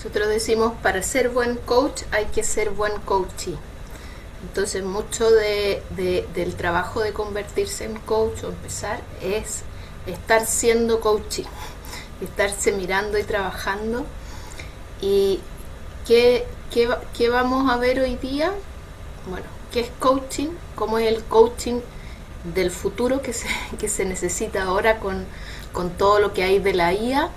Nosotros decimos, para ser buen coach hay que ser buen coachee. Entonces, mucho del trabajo de convertirse en coach o empezar es estar siendo coachee, estarse mirando y trabajando. ¿Y qué vamos a ver hoy día? Bueno, ¿qué es coaching? ¿Cómo es el coaching del futuro que se necesita ahora con todo lo que hay de la IA?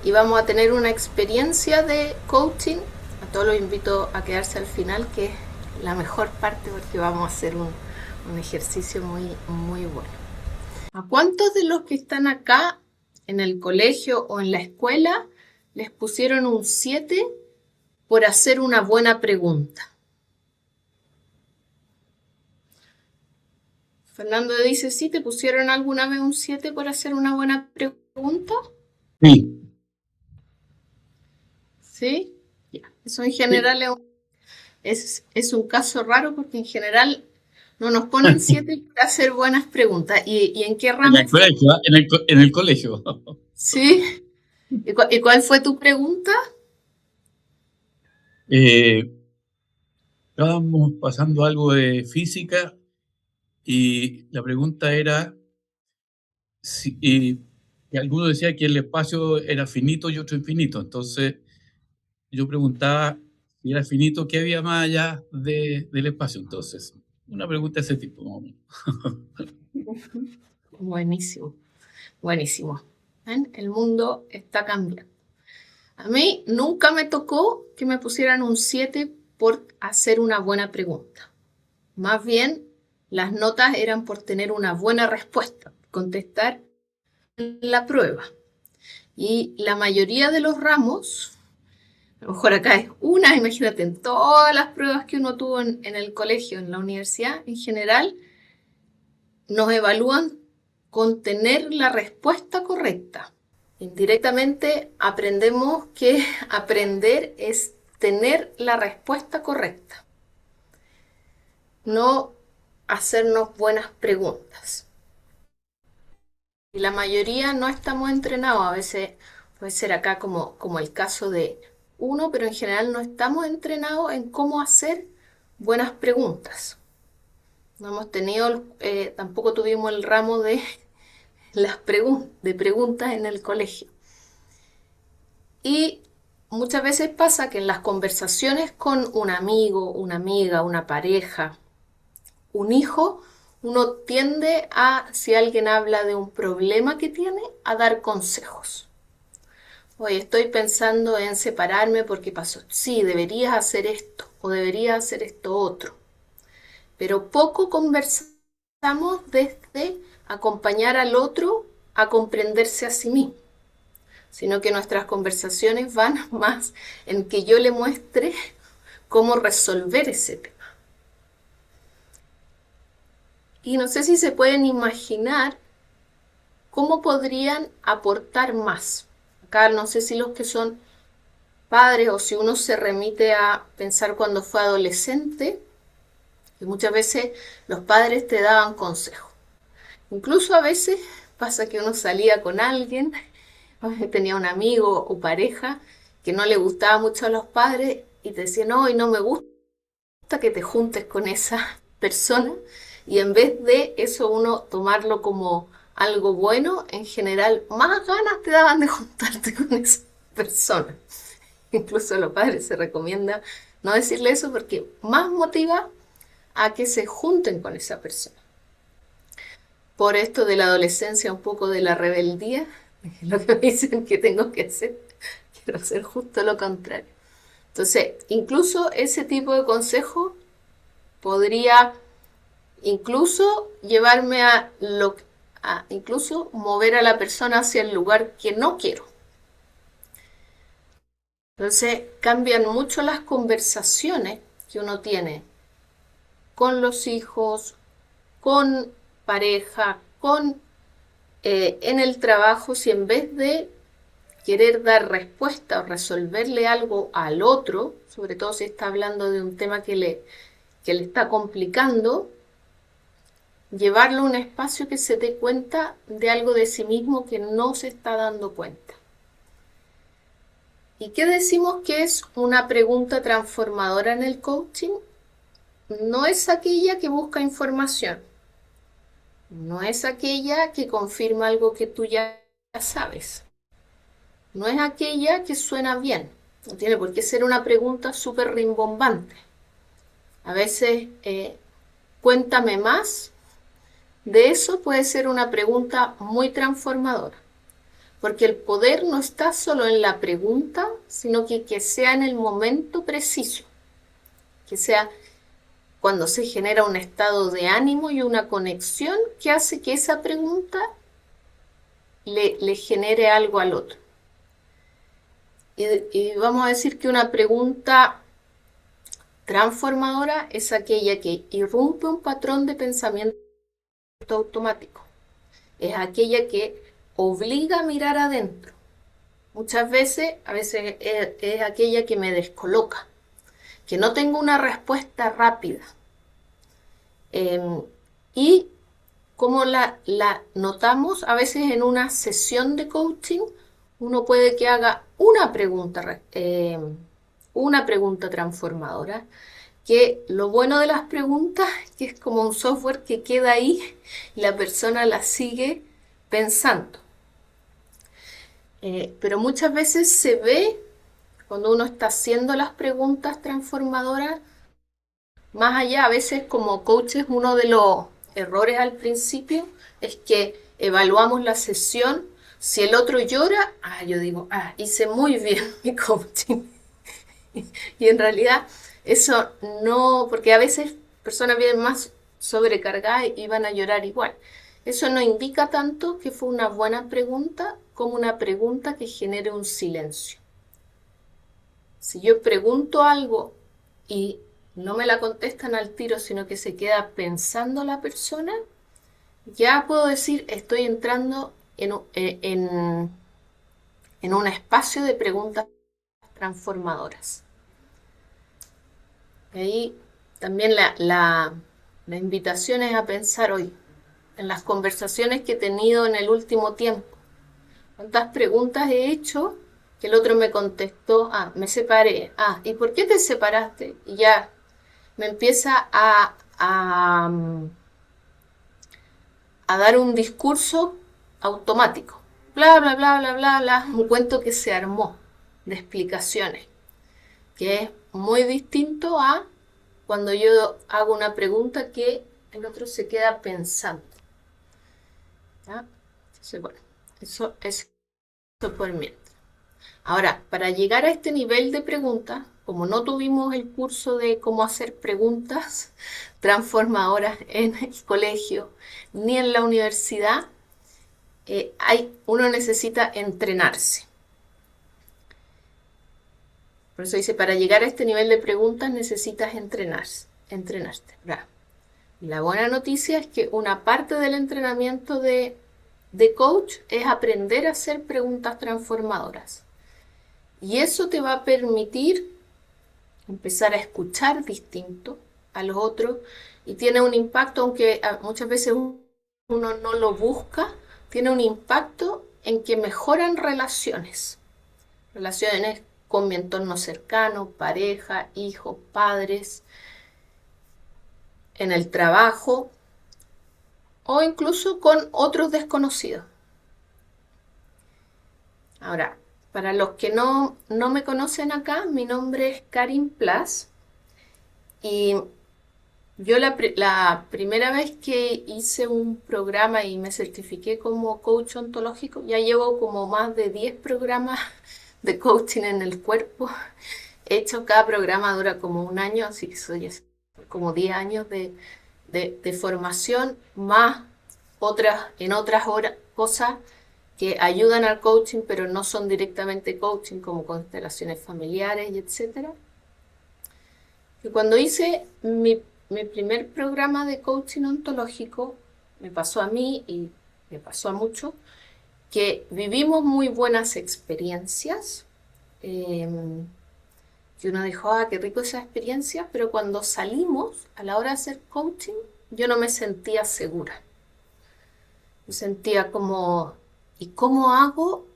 Y vamos a tener una experiencia de coaching. A todos los invito a quedarse al final, que es la mejor parte, porque vamos a hacer un ejercicio muy, muy bueno. ¿A cuántos de los que están acá en el colegio o en la escuela les pusieron un 7 por hacer una buena pregunta? Fernando dice, ¿sí te pusieron alguna vez un 7 por hacer una buena pregunta? Sí, ¿Sí? Ya. Eso en sí. general es un caso raro, porque en general no nos ponen 7 para hacer buenas preguntas. ¿Y en qué En ramo el fue? colegio, ¿ah? En el colegio. ¿Sí? ¿Y cuál fue tu pregunta? Eh, Estábamos pasando algo de física y la pregunta era si y alguno decía que el espacio era finito y otro infinito. Entonces yo preguntaba si era finito, ¿qué había más allá del espacio? Entonces, una pregunta de ese tipo, más o menos. Buenísimo, buenísimo. ¿Ven? El mundo está cambiando. A mí nunca me tocó que me pusieran un 7 por hacer una buena pregunta. Más bien, las notas eran por tener una buena respuesta, contestar la prueba. Y la mayoría de los ramos, a lo mejor acá es una, imagínate, en todas las pruebas que uno tuvo en el colegio, en la universidad en general, nos evalúan con tener la respuesta correcta. Indirectamente aprendemos que aprender es tener la respuesta correcta, no hacernos buenas preguntas. Y la mayoría no estamos entrenados, a veces puede ser acá como el caso de uno, pero en general no estamos entrenados en cómo hacer buenas preguntas. No hemos tenido, tampoco tuvimos el ramo de de preguntas en el colegio. Y muchas veces pasa que en las conversaciones con un amigo, una amiga, una pareja, un hijo, uno tiende a, si alguien habla de un problema que tiene, a dar consejos. Oye, estoy pensando en separarme porque pasó. Sí, deberías hacer esto o deberías hacer esto otro. Pero poco conversamos desde acompañar al otro a comprenderse a sí mismo, sino que nuestras conversaciones van más en que yo le muestre cómo resolver ese tema. Y no sé si se pueden imaginar cómo podrían aportar más. Acá no sé si los que son padres o si uno se remite a pensar cuando fue adolescente, y muchas veces los padres te daban consejos. Incluso a veces pasa que uno salía con alguien, tenía un amigo o pareja que no le gustaba mucho a los padres y te decía, no, y no me gusta que te juntes con esa persona, y en vez de eso uno tomarlo como algo bueno, en general más ganas te daban de juntarte con esa persona. Incluso a los padres se recomienda no decirle eso, porque más motiva a que se junten con esa persona. Por esto de la adolescencia, un poco de la rebeldía, lo que me dicen que tengo que hacer, quiero hacer justo lo contrario. Entonces, incluso ese tipo de consejo podría incluso llevarme a incluso mover a la persona hacia el lugar que no quiero. Entonces cambian mucho las conversaciones que uno tiene con los hijos, con pareja, con en el trabajo, si en vez de querer dar respuesta o resolverle algo al otro, sobre todo si está hablando de un tema que le está complicando, llevarlo a un espacio que se dé cuenta de algo de sí mismo que no se está dando cuenta. ¿Y qué decimos que es una pregunta transformadora en el coaching? No es aquella que busca información, no es aquella que confirma algo que tú ya sabes, no es aquella que suena bien, no tiene por qué ser una pregunta súper rimbombante. A veces, cuéntame más, de eso puede ser una pregunta muy transformadora, porque el poder no está solo en la pregunta, sino que sea en el momento preciso, que sea cuando se genera un estado de ánimo y una conexión que hace que esa pregunta le genere algo al otro. Y vamos a decir que una pregunta transformadora es aquella que irrumpe un patrón de pensamiento automático. Es aquella que obliga a mirar adentro. Muchas veces, a veces es aquella que me descoloca, que no tengo una respuesta rápida. Y como la notamos, a veces en una sesión de coaching, uno puede que haga una pregunta transformadora, que lo bueno de las preguntas es que es como un software que queda ahí y la persona la sigue pensando. Pero muchas veces se ve, cuando uno está haciendo las preguntas transformadoras, más allá, a veces como coaches, uno de los errores al principio es que evaluamos la sesión. Si el otro llora, yo digo, hice muy bien mi coaching. Y en realidad eso no, porque a veces personas vienen más sobrecargadas y van a llorar igual. Eso no indica tanto que fue una buena pregunta como una pregunta que genere un silencio. Si yo pregunto algo y no me la contestan al tiro, sino que se queda pensando la persona, ya puedo decir, estoy entrando en un espacio de preguntas transformadoras. Y ahí también la invitación es a pensar hoy, en las conversaciones que he tenido en el último tiempo. ¿Cuántas preguntas he hecho que el otro me contestó, me separé, ¿y por qué te separaste? Y ya me empieza a dar un discurso automático. Bla, bla, bla, bla, bla, bla. Un cuento que se armó de explicaciones, que es muy distinto a cuando yo hago una pregunta que el otro se queda pensando. ¿Ya? Entonces, bueno, eso es por mientras. Ahora, para llegar a este nivel de preguntas, como no tuvimos el curso de cómo hacer preguntas transformadoras en el colegio ni en la universidad, uno necesita entrenarse. Por eso dice, para llegar a este nivel de preguntas necesitas entrenarte. La buena noticia es que una parte del entrenamiento de coach es aprender a hacer preguntas transformadoras. Y eso te va a permitir empezar a escuchar distinto a los otros y tiene un impacto, aunque muchas veces uno no lo busca, tiene un impacto en que mejoran relaciones con mi entorno cercano, pareja, hijos, padres, en el trabajo o incluso con otros desconocidos. Ahora, para los que no me conocen acá, mi nombre es Karin Plas y yo la primera vez que hice un programa y me certifiqué como coach ontológico, ya llevo como más de 10 programas de coaching en el cuerpo. He hecho, cada programa dura como un año, así que soy como 10 años de formación, más otras cosas que ayudan al coaching, pero no son directamente coaching, como constelaciones familiares y etcétera. Y cuando hice mi primer programa de coaching ontológico, me pasó a mí y me pasó a muchos, que vivimos muy buenas experiencias, que uno dijo, qué rico esa experiencia, pero cuando salimos, a la hora de hacer coaching, yo no me sentía segura. Me sentía como, ¿y cómo hago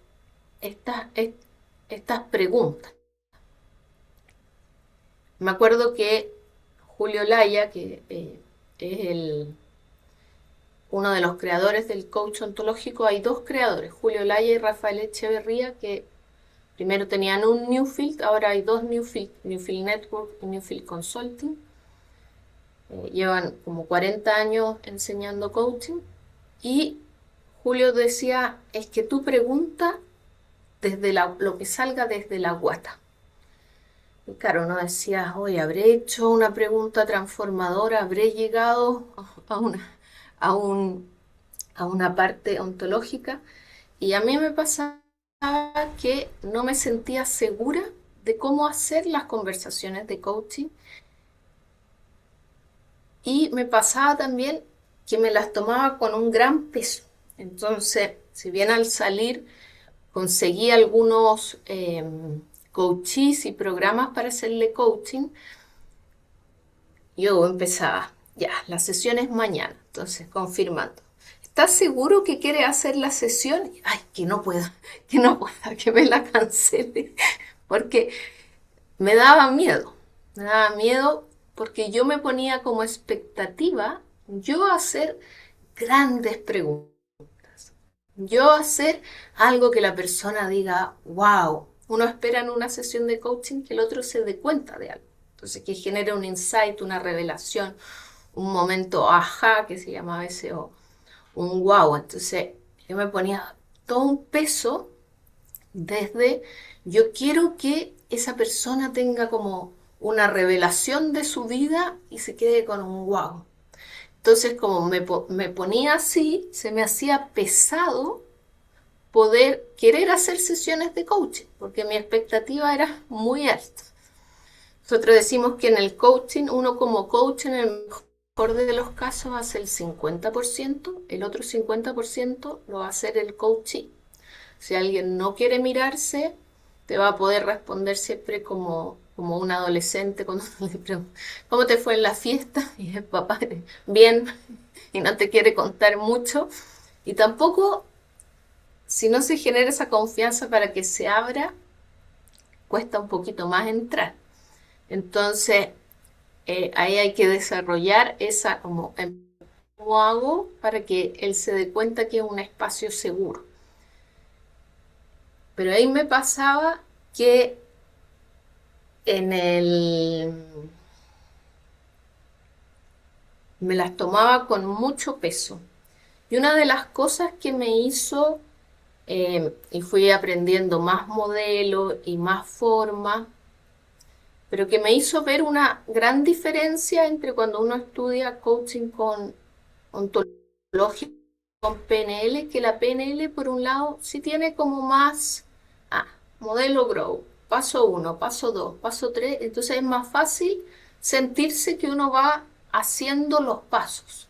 estas preguntas. Me acuerdo que Julio Laya, que es uno de los creadores del coach ontológico, hay dos creadores, Julio Laya y Rafael Echeverría, que primero tenían un Newfield, ahora hay dos Newfield, Newfield Network y Newfield Consulting. Llevan como 40 años enseñando coaching y Julio decía, es que tú pregunta desde lo que salga desde la guata. Y claro, uno decía, oye, ¿habré hecho una pregunta transformadora? ¿Habré llegado a una parte ontológica? Y a mí me pasaba que no me sentía segura de cómo hacer las conversaciones de coaching. Y me pasaba también que me las tomaba con un gran peso. Entonces, si bien al salir conseguí algunos coaches y programas para hacerle coaching, yo empezaba, ya, la sesión es mañana, entonces confirmando. ¿Estás seguro que quiere hacer la sesión? Ay, que no pueda, que me la cancele, porque me daba miedo porque yo me ponía como expectativa yo hacer grandes preguntas, yo hacer algo que la persona diga, wow, uno espera en una sesión de coaching que el otro se dé cuenta de algo, entonces que genere un insight, una revelación, un momento ajá que se llama a veces, o un wow, entonces yo me ponía todo un peso desde yo quiero que esa persona tenga como una revelación de su vida y se quede con un wow. Entonces, como me ponía así, se me hacía pesado poder querer hacer sesiones de coaching, porque mi expectativa era muy alta. Nosotros decimos que en el coaching, uno como coach en el mejor de los casos hace el 50%, el otro 50% lo va a hacer el coachee. Si alguien no quiere mirarse, te va a poder responder siempre como un adolescente cuando le preguntan, ¿cómo te fue en la fiesta? Y el papá, bien, y no te quiere contar mucho. Y tampoco, si no se genera esa confianza para que se abra, cuesta un poquito más entrar. Entonces, ahí hay que desarrollar esa como, ¿cómo hago para que él se dé cuenta que es un espacio seguro? Pero ahí me pasaba que me las tomaba con mucho peso. Y una de las cosas que me hizo, y fui aprendiendo más modelos y más formas, pero que me hizo ver una gran diferencia entre cuando uno estudia coaching con ontología, con PNL, que la PNL por un lado sí tiene como más modelo Grow, paso 1, paso 2, paso 3, entonces es más fácil sentirse que uno va haciendo los pasos.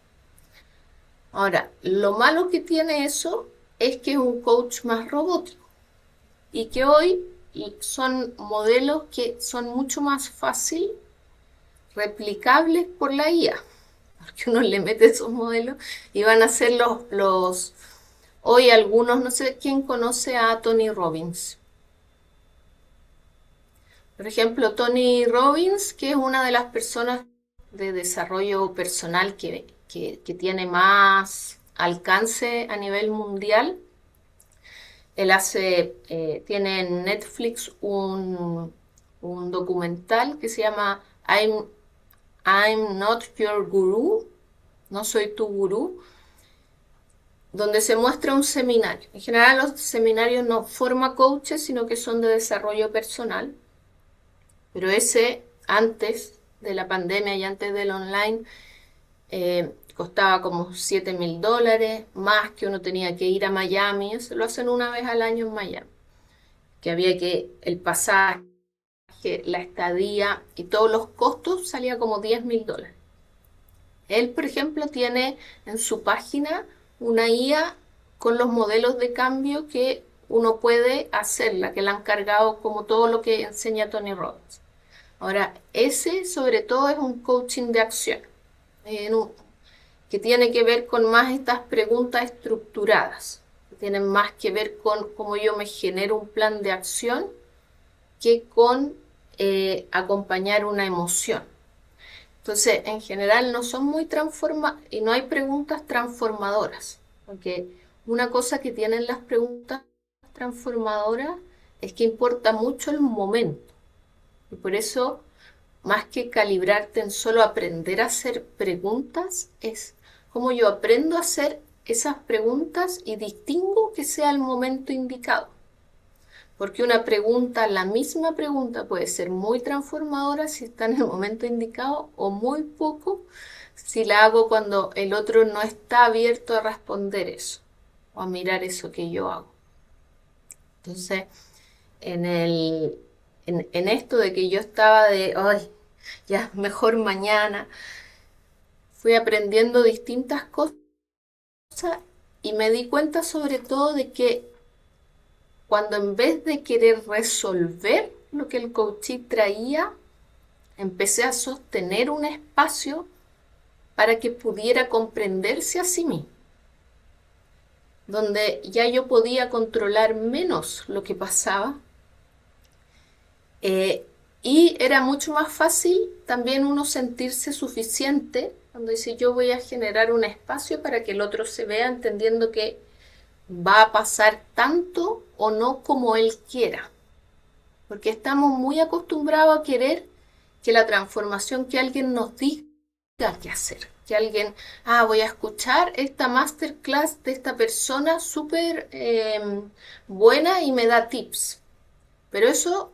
Ahora, lo malo que tiene eso es que es un coach más robótico y que hoy son modelos que son mucho más fácil replicables por la IA, porque uno le mete esos modelos y van a ser hoy algunos, no sé quién conoce a Tony Robbins. Por ejemplo, Tony Robbins, que es una de las personas de desarrollo personal que tiene más alcance a nivel mundial. Él tiene en Netflix un documental que se llama I'm Not Your Guru, no soy tu gurú, donde se muestra un seminario. En general los seminarios no forman coaches, sino que son de desarrollo personal. Pero ese, antes de la pandemia y antes del online, costaba como $7.000, más que uno tenía que ir a Miami. Eso lo hacen una vez al año en Miami. Que había el pasaje, la estadía y todos los costos salía como $10.000. Él, por ejemplo, tiene en su página una IA con los modelos de cambio que uno puede hacerla, que le han cargado como todo lo que enseña Tony Robbins. Ahora, ese sobre todo es un coaching de acción, que tiene que ver con más estas preguntas estructuradas, que tienen más que ver con cómo yo me genero un plan de acción que con acompañar una emoción. Entonces, en general no son muy y no hay preguntas transformadoras, porque una cosa que tienen las preguntas transformadoras es que importa mucho el momento. Y por eso, más que calibrarte en solo aprender a hacer preguntas, es cómo yo aprendo a hacer esas preguntas y distingo que sea el momento indicado. Porque una pregunta, la misma pregunta, puede ser muy transformadora si está en el momento indicado o muy poco si la hago cuando el otro no está abierto a responder eso o a mirar eso que yo hago. Entonces, en esto de que yo estaba de, ay, ya mejor mañana, fui aprendiendo distintas cosas y me di cuenta sobre todo de que cuando en vez de querer resolver lo que el coaching traía, empecé a sostener un espacio para que pudiera comprenderse a sí mismo, donde ya yo podía controlar menos lo que pasaba y era mucho más fácil también uno sentirse suficiente cuando dice yo voy a generar un espacio para que el otro se vea entendiendo que va a pasar tanto o no como él quiera. Porque estamos muy acostumbrados a querer que la transformación que alguien nos diga qué hacer. Que alguien, voy a escuchar esta masterclass de esta persona súper buena y me da tips. Pero eso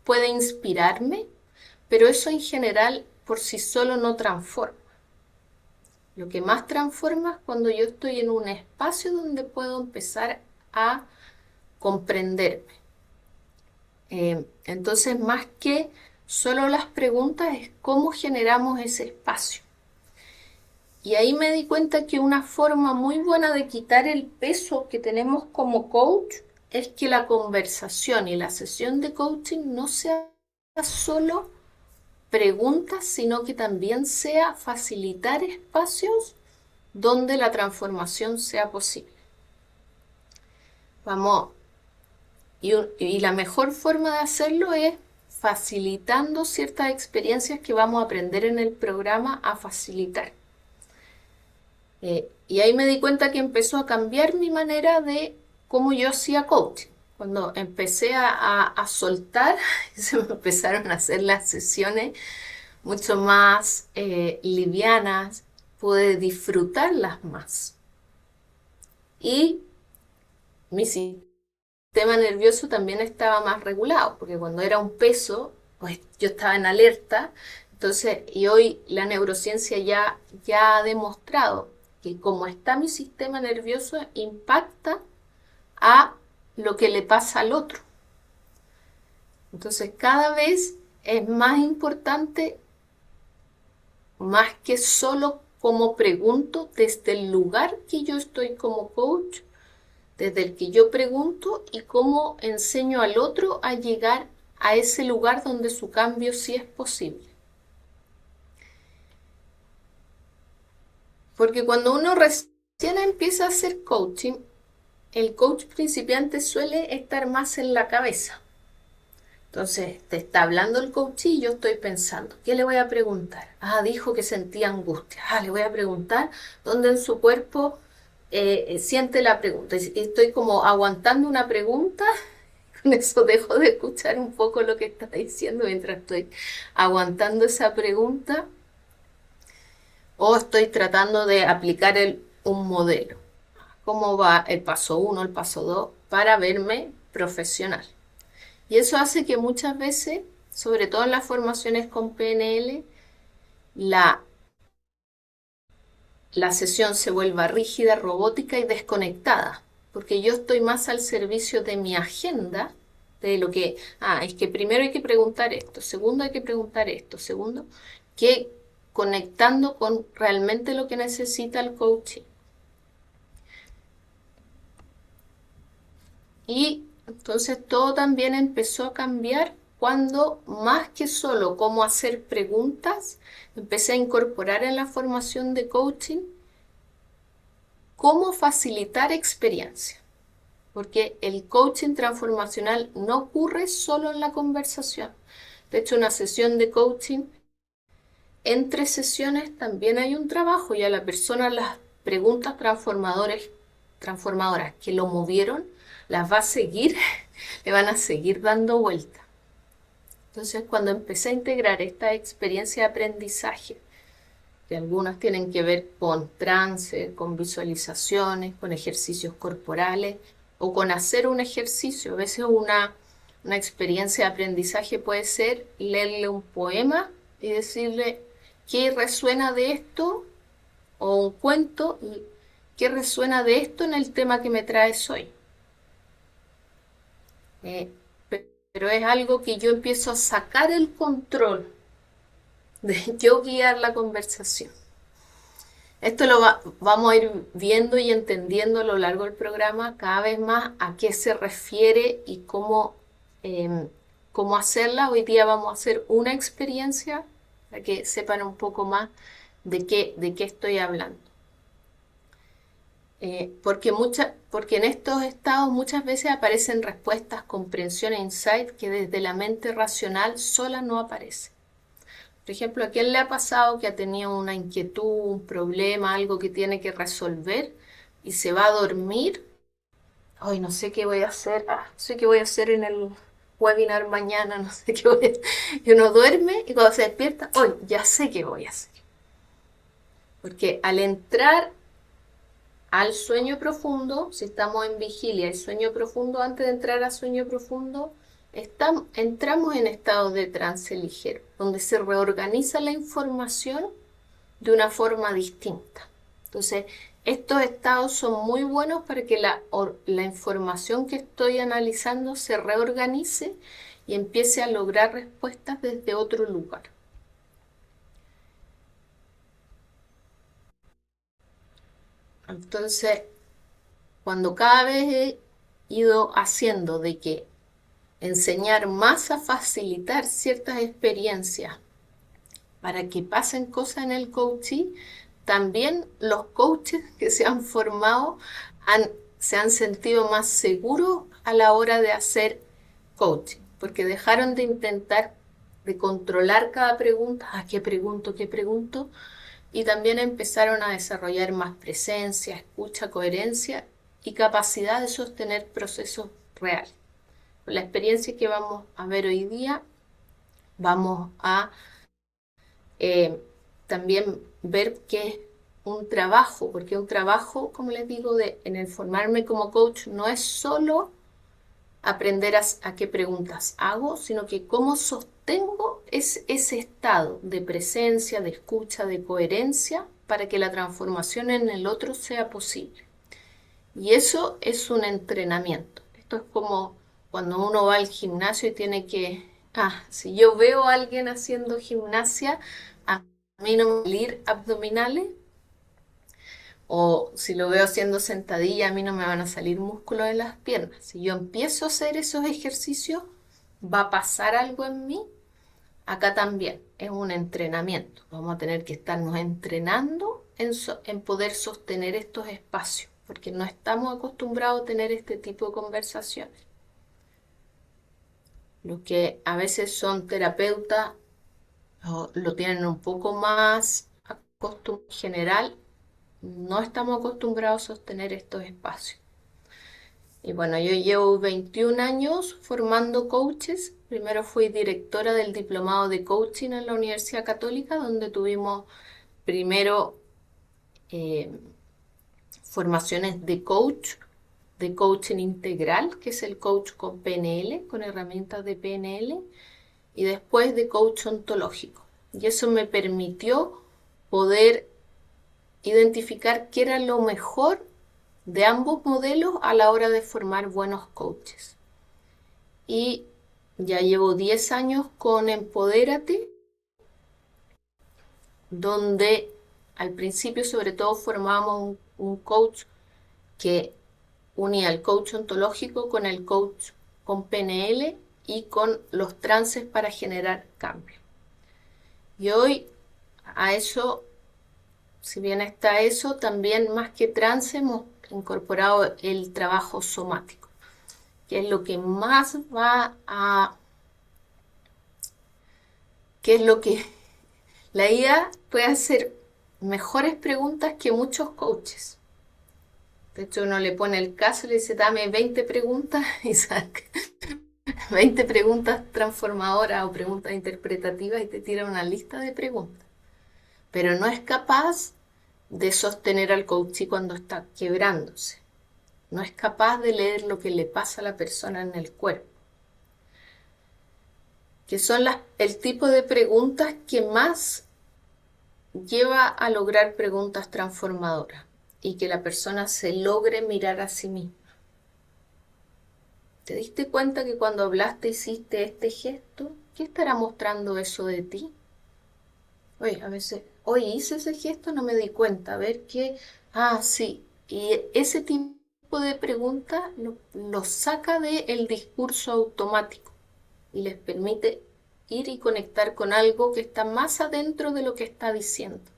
puede inspirarme, pero eso en general por sí solo no transforma. Lo que más transforma es cuando yo estoy en un espacio donde puedo empezar a comprenderme. Entonces, más que solo las preguntas, es cómo generamos ese espacio. Y ahí me di cuenta que una forma muy buena de quitar el peso que tenemos como coach es que la conversación y la sesión de coaching no sea solo preguntas, sino que también sea facilitar espacios donde la transformación sea posible. Y la mejor forma de hacerlo es facilitando ciertas experiencias que vamos a aprender en el programa a facilitar. Y ahí me di cuenta que empezó a cambiar mi manera de cómo yo hacía coaching. Cuando empecé a soltar, se me empezaron a hacer las sesiones mucho más livianas, pude disfrutarlas más. Y mi sistema nervioso también estaba más regulado, porque cuando era un peso, pues yo estaba en alerta. Entonces, y hoy la neurociencia ya ha demostrado que como está mi sistema nervioso, impacta a lo que le pasa al otro. Entonces, cada vez es más importante, más que solo como pregunto, desde el lugar que yo estoy como coach, desde el que yo pregunto y cómo enseño al otro a llegar a ese lugar donde su cambio sí es posible. Porque cuando uno recién empieza a hacer coaching, el coach principiante suele estar más en la cabeza. Entonces, te está hablando el coach y yo estoy pensando, ¿qué le voy a preguntar? Dijo que sentía angustia. Le voy a preguntar dónde en su cuerpo siente la pregunta. Estoy como aguantando una pregunta, con eso dejo de escuchar un poco lo que está diciendo mientras estoy aguantando esa pregunta. O estoy tratando de aplicar un modelo. ¿Cómo va el paso 1, el paso 2? Para verme profesional. Y eso hace que muchas veces, sobre todo en las formaciones con PNL, la sesión se vuelva rígida, robótica y desconectada. Porque yo estoy más al servicio de mi agenda, de lo que, es que primero hay que preguntar esto, segundo hay que preguntar esto, segundo, que conectando con realmente lo que necesita el coaching. Y entonces todo también empezó a cambiar cuando, más que solo cómo hacer preguntas, empecé a incorporar en la formación de coaching cómo facilitar experiencia. porque el coaching transformacional no ocurre solo en la conversación. De hecho, una sesión de coaching, entre sesiones también hay un trabajo y a la persona las preguntas transformadoras que lo movieron, las va a seguir, le van a seguir dando vuelta. Entonces, cuando empecé a integrar esta experiencia de aprendizaje, que algunas tienen que ver con trance, con visualizaciones, con ejercicios corporales o con hacer un ejercicio. A veces una experiencia de aprendizaje puede ser leerle un poema y decirle qué resuena de esto, o un cuento y qué resuena de esto en el tema que me traes hoy. Pero es algo que yo empiezo a sacar el control de yo guiar la conversación. Esto lo vamos a ir viendo y entendiendo a lo largo del programa cada vez más a qué se refiere y cómo hacerla. Hoy día vamos a hacer una experiencia para que sepan un poco más de qué estoy hablando. Porque en estos estados muchas veces aparecen respuestas, comprensión e insight que desde la mente racional sola no aparecen. Por ejemplo, ¿a quién le ha pasado que ha tenido una inquietud, un problema, algo que tiene que resolver y se va a dormir? Ay, no sé qué voy a hacer, no sé qué voy a hacer en el webinar mañana, no sé qué voy a hacer. Y uno duerme y cuando se despierta, hoy ya sé qué voy a hacer. Porque al entrar al sueño profundo, si estamos en vigilia y sueño profundo, antes de entrar a sueño profundo, entramos en estado de trance ligero, donde se reorganiza la información de una forma distinta. Entonces, estos estados son muy buenos para que la información que estoy analizando se reorganice y empiece a lograr respuestas desde otro lugar. Entonces, cuando cada vez he ido haciendo de que enseñar más a facilitar ciertas experiencias para que pasen cosas en el coaching, también los coaches que se han formado se han sentido más seguros a la hora de hacer coaching, porque dejaron de intentar de controlar cada pregunta, qué pregunto, y también empezaron a desarrollar más presencia, escucha, coherencia y capacidad de sostener procesos reales. Con la experiencia que vamos a ver hoy día, vamos a también ver que es un trabajo, porque un trabajo, como les digo, en el formarme como coach no es solo aprender a qué preguntas hago, sino que cómo sostengo ese estado de presencia, de escucha, de coherencia para que la transformación en el otro sea posible. Y eso es un entrenamiento. Esto es como cuando uno va al gimnasio y tiene que... si yo veo a alguien haciendo gimnasia, a mí no me van a salir abdominales, o si lo veo haciendo sentadilla, a mí no me van a salir músculos en las piernas. Si yo empiezo a hacer esos ejercicios, va a pasar algo en mí. Acá también es un entrenamiento. Vamos a tener que estarnos entrenando en poder sostener estos espacios, porque no estamos acostumbrados a tener este tipo de conversaciones. Los que a veces son terapeutas lo tienen un poco más acostumbrado. En general, no estamos acostumbrados a sostener estos espacios. Y bueno, yo llevo 21 años formando coaches. Primero fui directora del diplomado de coaching en la Universidad Católica, donde tuvimos primero formaciones de coaching integral, que es el coach con PNL, con herramientas de PNL, y después de coach ontológico. Y eso me permitió poder identificar qué era lo mejor de ambos modelos a la hora de formar buenos coaches. Y ya llevo 10 años con Empodérate, donde al principio sobre todo formábamos un coach que unía el coach ontológico con el coach con PNL y con los trances para generar cambio. Y hoy a eso, si bien está eso, también más que trance hemos incorporado el trabajo somático. qué es lo que más va a... qué es lo que... La IA puede hacer mejores preguntas que muchos coaches. De hecho, uno le pone el caso y le dice, dame 20 preguntas y saca 20 preguntas transformadoras o preguntas interpretativas y te tira una lista de preguntas. Pero no es capaz de sostener al coachee cuando está quebrándose. No es capaz de leer lo que le pasa a la persona en el cuerpo. Que son el tipo de preguntas que más lleva a lograr preguntas transformadoras y que la persona se logre mirar a sí misma. ¿Te diste cuenta que cuando hablaste hiciste este gesto? ¿Qué estará mostrando eso de ti? Oye, a veces, hoy hice ese gesto, no me di cuenta, a ver qué... Ah, sí. Y ese tipo de preguntas lo saca del discurso automático y les permite ir y conectar con algo que está más adentro de lo que está diciendo.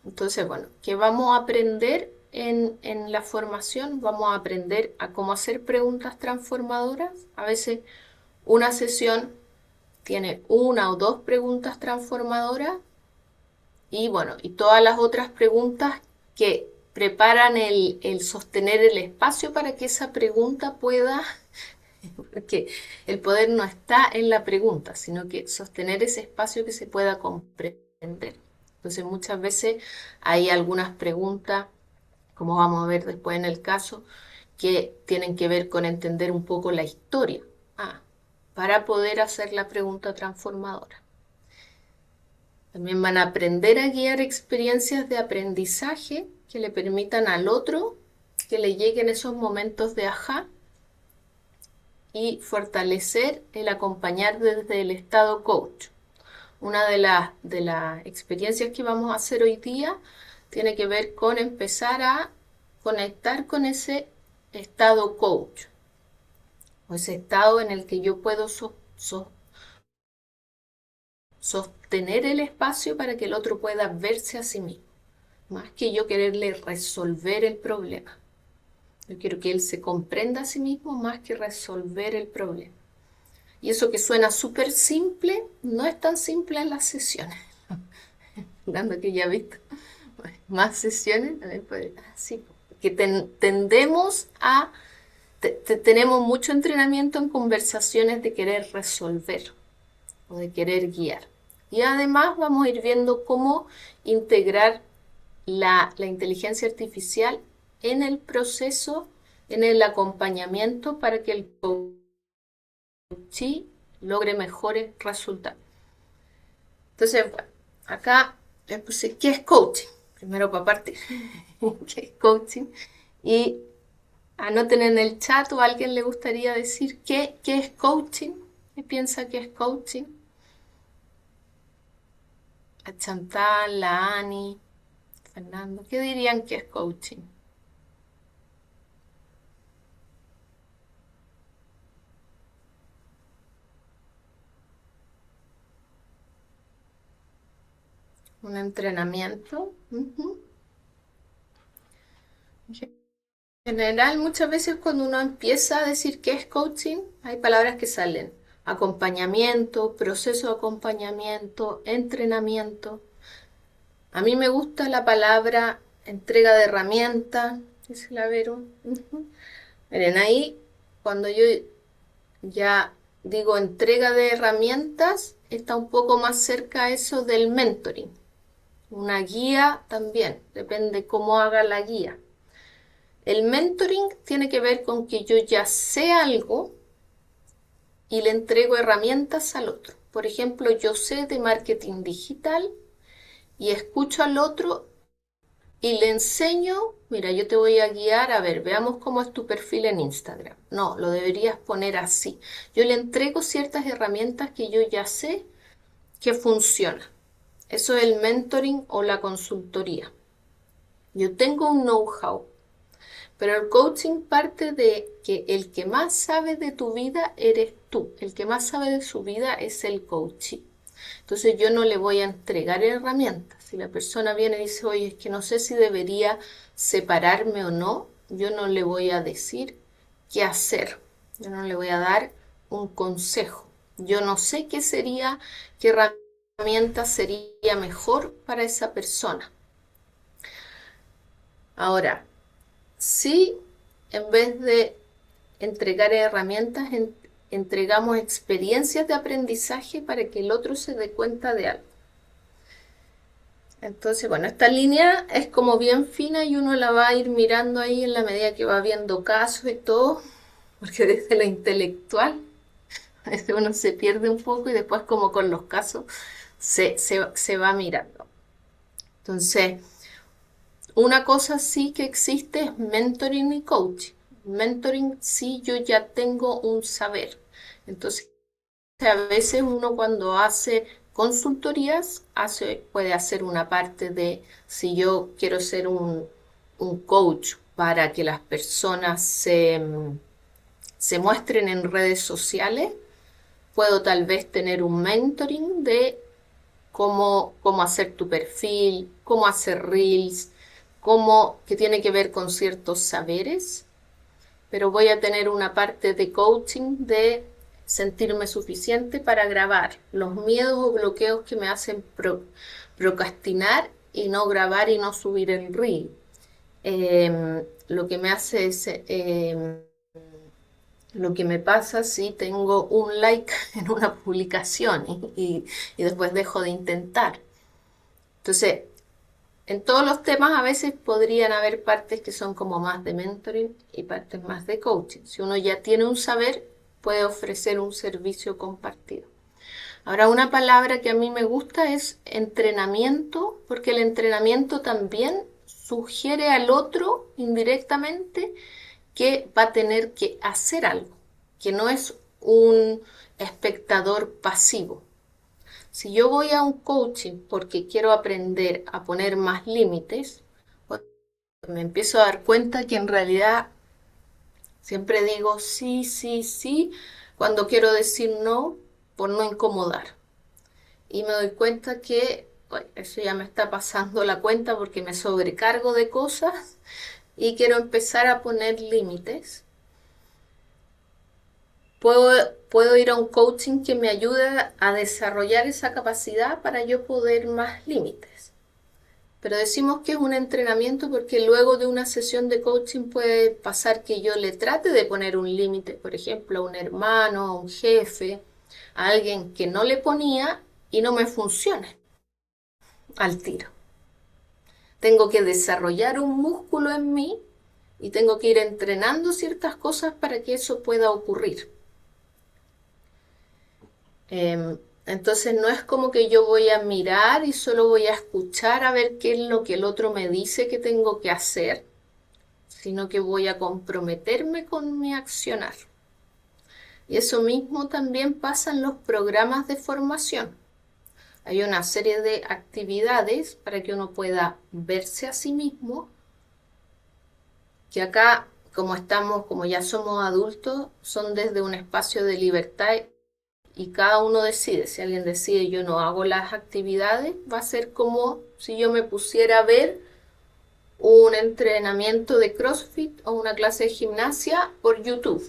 Entonces, bueno, ¿qué vamos a aprender en la formación? Vamos a aprender a cómo hacer preguntas transformadoras. A veces una sesión tiene una o dos preguntas transformadoras y bueno, y todas las otras preguntas que preparan el sostener el espacio para que esa pregunta pueda, porque el poder no está en la pregunta, sino que sostener ese espacio que se pueda comprender. Entonces muchas veces hay algunas preguntas, como vamos a ver después en el caso, que tienen que ver con entender un poco la historia, para poder hacer la pregunta transformadora. También van a aprender a guiar experiencias de aprendizaje que le permitan al otro que le lleguen esos momentos de ajá y fortalecer el acompañar desde el estado coach. Una de las experiencias que vamos a hacer hoy día tiene que ver con empezar a conectar con ese estado coach, o ese estado en el que yo puedo sostener el espacio para que el otro pueda verse a sí mismo, más que yo quererle resolver el problema. Yo quiero que él se comprenda a sí mismo más que resolver el problema. Y eso que suena súper simple, no es tan simple en las sesiones. Dando que ya he visto más sesiones, también puede así, que tendemos a... tenemos mucho entrenamiento en conversaciones de querer resolver o de querer guiar. Y además vamos a ir viendo cómo integrar la inteligencia artificial en el proceso, en el acompañamiento para que el coachee logre mejores resultados. Entonces, bueno, acá les puse ¿qué es coaching? Primero para partir, ¿qué es coaching? Y anoten en el chat o a alguien le gustaría decir qué es coaching, qué piensa que es coaching. A Chantal, la Ani, Fernando, ¿qué dirían que es coaching? Un entrenamiento. En general, muchas veces cuando uno empieza a decir qué es coaching, hay palabras que salen. Acompañamiento, proceso de acompañamiento, entrenamiento. A mí me gusta la palabra entrega de herramientas, dice la Vero. Miren, ahí cuando yo ya digo entrega de herramientas, está un poco más cerca a eso del mentoring. Una guía también, depende cómo haga la guía. El mentoring tiene que ver con que yo ya sé algo y le entrego herramientas al otro. Por ejemplo, yo sé de marketing digital y escucho al otro y le enseño, mira, yo te voy a guiar, a ver, veamos cómo es tu perfil en Instagram. No, lo deberías poner así. Yo le entrego ciertas herramientas que yo ya sé que funcionan. Eso es el mentoring o la consultoría. Yo tengo un know-how, pero el coaching parte de que el que más sabe de tu vida eres tú. El que más sabe de su vida es el coachee. Entonces yo no le voy a entregar herramientas. Si la persona viene y dice, oye, es que no sé si debería separarme o no, yo no le voy a decir qué hacer, yo no le voy a dar un consejo. Yo no sé qué herramienta sería mejor para esa persona. Ahora, si en vez de entregar herramientas, entregamos experiencias de aprendizaje para que el otro se dé cuenta de algo. Entonces, bueno, esta línea es como bien fina y uno la va a ir mirando ahí en la medida que va viendo casos y todo, porque desde lo intelectual a veces uno se pierde un poco y después como con los casos se va mirando. Entonces, una cosa sí que existe es mentoring y coaching. Mentoring sí yo ya tengo un saber. Entonces, a veces uno cuando hace consultorías puede hacer una parte de si yo quiero ser un coach para que las personas se muestren en redes sociales, puedo tal vez tener un mentoring de cómo hacer tu perfil, cómo hacer reels, que tiene que ver con ciertos saberes, pero voy a tener una parte de coaching de sentirme suficiente para grabar los miedos o bloqueos que me hacen procrastinar y no grabar y no subir el reel. Lo que me hace es lo que me pasa si tengo un like en una publicación y después dejo de intentar. Entonces, en todos los temas a veces podrían haber partes que son como más de mentoring y partes más de coaching. Si uno ya tiene un saber, puede ofrecer un servicio compartido. Ahora, una palabra que a mí me gusta es entrenamiento, porque el entrenamiento también sugiere al otro indirectamente que va a tener que hacer algo, que no es un espectador pasivo. Si yo voy a un coaching porque quiero aprender a poner más límites, pues me empiezo a dar cuenta que en realidad siempre digo sí, sí, sí, cuando quiero decir no por no incomodar. Y me doy cuenta que eso ya me está pasando la cuenta porque me sobrecargo de cosas y quiero empezar a poner límites. Puedo ir a un coaching que me ayude a desarrollar esa capacidad para yo poder más límites. Pero decimos que es un entrenamiento porque luego de una sesión de coaching puede pasar que yo le trate de poner un límite, por ejemplo, a un hermano, a un jefe, a alguien que no le ponía y no me funcione al tiro. Tengo que desarrollar un músculo en mí y tengo que ir entrenando ciertas cosas para que eso pueda ocurrir. Entonces no es como que yo voy a mirar y solo voy a escuchar a ver qué es lo que el otro me dice que tengo que hacer, sino que voy a comprometerme con mi accionar. Y eso mismo también pasa en los programas de formación. Hay una serie de actividades para que uno pueda verse a sí mismo, que acá, como ya somos adultos, son desde un espacio de libertad y cada uno decide. Si alguien decide yo no hago las actividades, va a ser como si yo me pusiera a ver un entrenamiento de CrossFit o una clase de gimnasia por YouTube.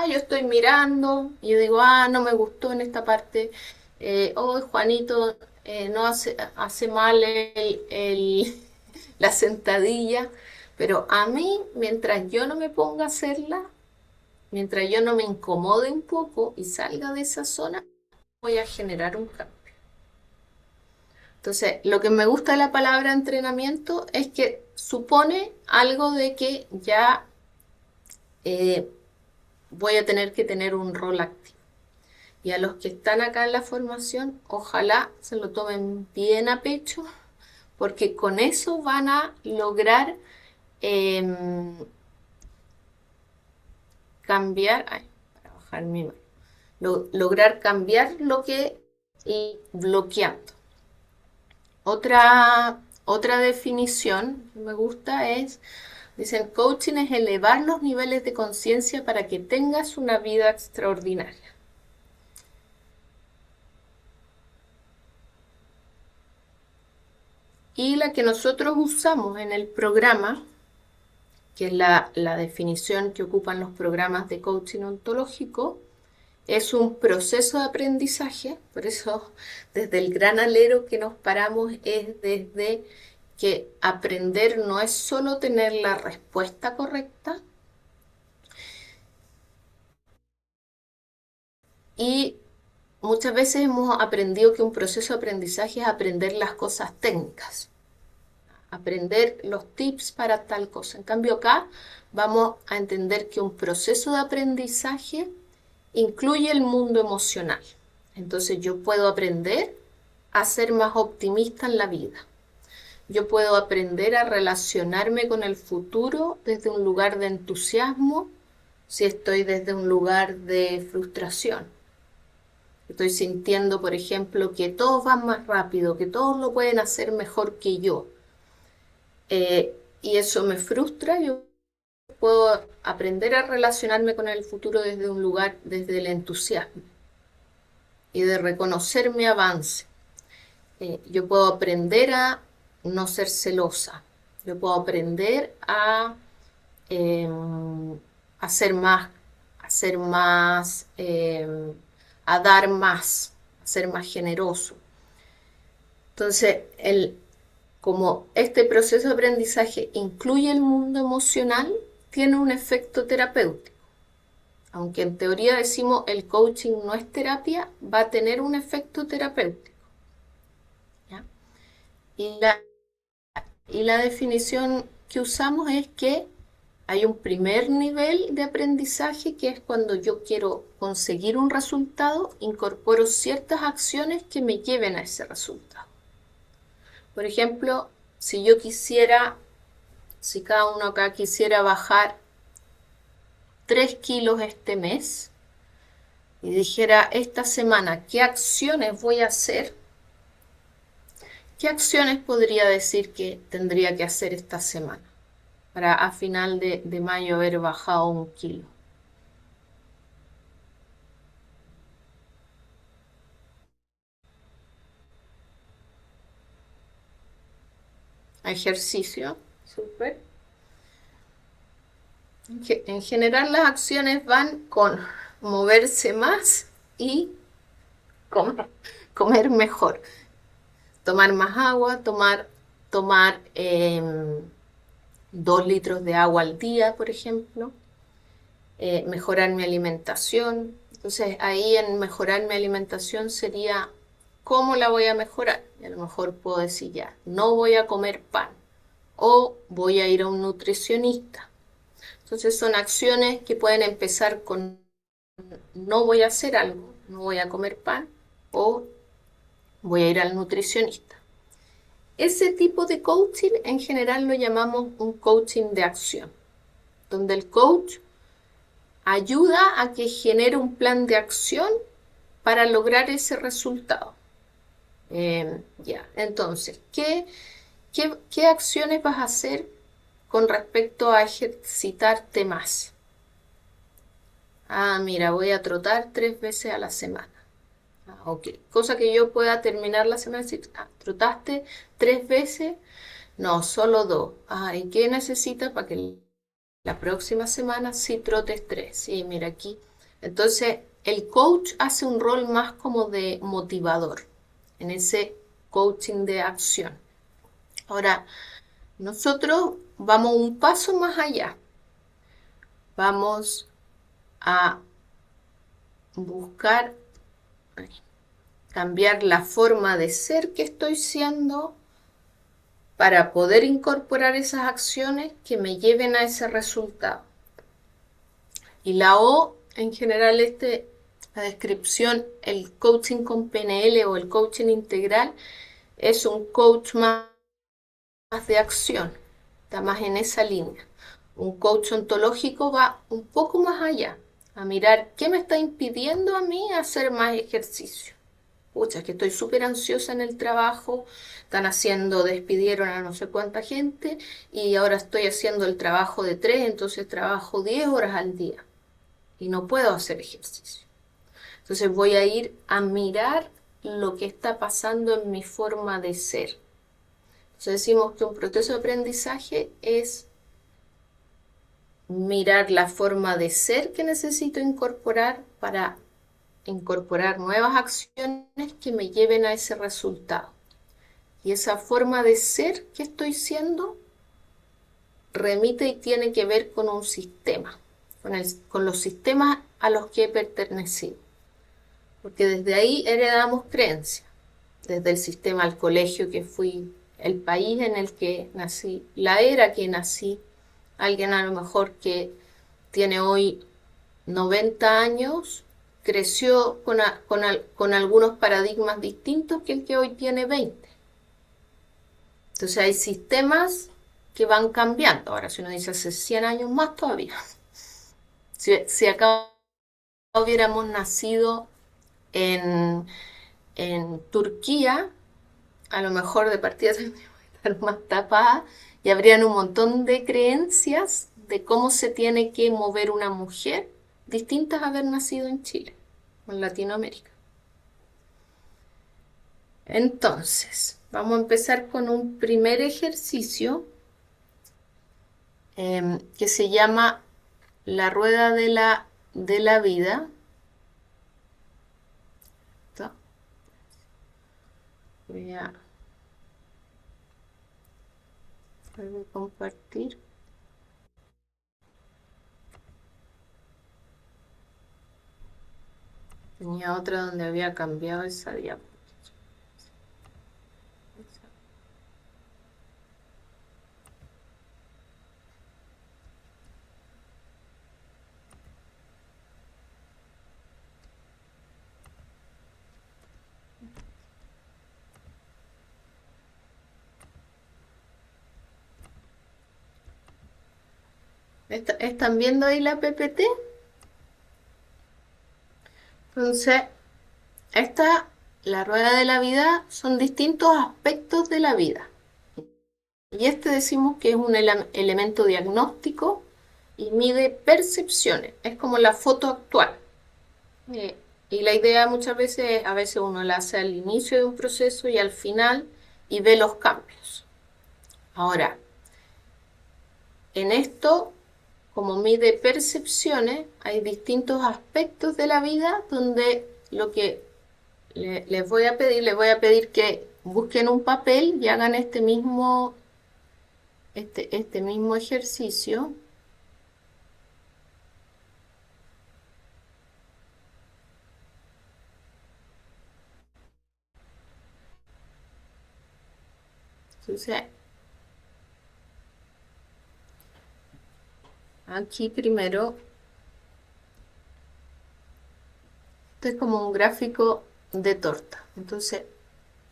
Yo estoy mirando y yo digo, no me gustó en esta parte. Juanito no hace mal la sentadilla. Pero a mí, mientras yo no me ponga a hacerla, mientras yo no me incomode un poco y salga de esa zona, voy a generar un cambio. Entonces, lo que me gusta de la palabra entrenamiento es que supone algo de que ya voy a tener que tener un rol activo. Y a los que están acá en la formación, ojalá se lo tomen bien a pecho, porque con eso van a lograr cambiar, para bajar mi mano, lograr cambiar lo que y bloqueando. Otra definición que me gusta dicen, coaching es elevar los niveles de conciencia para que tengas una vida extraordinaria. Y la que nosotros usamos en el programa que es la definición que ocupan los programas de coaching ontológico, es un proceso de aprendizaje. Por eso, desde el gran alero que nos paramos es desde que aprender no es solo tener la respuesta correcta, y muchas veces hemos aprendido que un proceso de aprendizaje es aprender las cosas técnicas, aprender los tips para tal cosa. En cambio, acá vamos a entender que un proceso de aprendizaje incluye el mundo emocional. Entonces yo puedo aprender a ser más optimista en la vida. Yo puedo aprender a relacionarme con el futuro desde un lugar de entusiasmo si estoy desde un lugar de frustración. Estoy sintiendo, por ejemplo, que todos van más rápido, que todos lo pueden hacer mejor que yo. Y eso me frustra. Yo puedo aprender a relacionarme con el futuro desde un lugar, desde el entusiasmo y de reconocer mi avance. Yo puedo aprender a no ser celosa. Yo puedo aprender a hacer más, a dar más, a ser más generoso. Entonces, como este proceso de aprendizaje incluye el mundo emocional, tiene un efecto terapéutico. Aunque en teoría decimos el coaching no es terapia, va a tener un efecto terapéutico. ¿Ya? Y la definición que usamos es que hay un primer nivel de aprendizaje, que es cuando yo quiero conseguir un resultado, incorporo ciertas acciones que me lleven a ese resultado. Por ejemplo, si cada uno acá quisiera bajar 3 kilos este mes y dijera esta semana, ¿qué acciones voy a hacer? ¿Qué acciones podría decir que tendría que hacer esta semana para a final de mayo haber bajado 1 kilo? Ejercicio, súper. En general las acciones van con moverse más y comer mejor. Tomar más agua, tomar 2 litros de agua al día, por ejemplo. Mejorar mi alimentación. Entonces ahí en mejorar mi alimentación sería ¿cómo la voy a mejorar? Y a lo mejor puedo decir ya, no voy a comer pan o voy a ir a un nutricionista. Entonces son acciones que pueden empezar con no voy a hacer algo, no voy a comer pan o voy a ir al nutricionista. Ese tipo de coaching en general lo llamamos un coaching de acción, donde el coach ayuda a que genere un plan de acción para lograr ese resultado. Entonces, ¿qué acciones vas a hacer con respecto a ejercitarte más? Mira, voy a trotar 3 veces a la semana. Ok, cosa que yo pueda terminar la semana y decir, ¿trotaste 3 veces? No, solo 2. ¿Y qué necesitas para que la próxima semana sí trotes 3? Sí, mira aquí. Entonces, el coach hace un rol más como de motivador en ese coaching de acción. Ahora, nosotros vamos un paso más allá. Vamos a buscar cambiar la forma de ser que estoy siendo para poder incorporar esas acciones que me lleven a ese resultado. Y la O, en general, la descripción, el coaching con PNL o el coaching integral, es un coach más de acción, está más en esa línea. Un coach ontológico va un poco más allá, a mirar qué me está impidiendo a mí hacer más ejercicio. Pucha, que estoy súper ansiosa en el trabajo, despidieron a no sé cuánta gente y ahora estoy haciendo el trabajo de 3, entonces trabajo 10 horas al día y no puedo hacer ejercicio. Entonces voy a ir a mirar lo que está pasando en mi forma de ser. Entonces decimos que un proceso de aprendizaje es mirar la forma de ser que necesito incorporar para incorporar nuevas acciones que me lleven a ese resultado. Y esa forma de ser que estoy siendo remite y tiene que ver con un sistema, con los sistemas a los que he pertenecido. Porque desde ahí heredamos creencias, desde el sistema al colegio que fui, el país en el que nací, la era que nací, alguien a lo mejor que tiene hoy 90 años, creció con algunos paradigmas distintos que el que hoy tiene 20. Entonces hay sistemas que van cambiando. Ahora, si uno dice hace 100 años más todavía. Si acá hubiéramos nacido en Turquía, a lo mejor de partida tendríamos que estar más tapadas y habrían un montón de creencias de cómo se tiene que mover una mujer distintas a haber nacido en Chile o en Latinoamérica. Entonces, vamos a empezar con un primer ejercicio que se llama la rueda de la vida. Voy a compartir. Tenía otra donde había cambiado esa diapositiva. ¿Están viendo ahí la PPT? Entonces, la rueda de la vida son distintos aspectos de la vida. Y decimos que es un elemento diagnóstico y mide percepciones. Es como la foto actual. Y la idea muchas veces, a veces uno la hace al inicio de un proceso y al final y ve los cambios. Ahora, en esto, como mide percepciones, hay distintos aspectos de la vida donde lo que les voy a pedir que busquen un papel y hagan este mismo ejercicio. Entonces, aquí primero, esto es como un gráfico de torta. Entonces,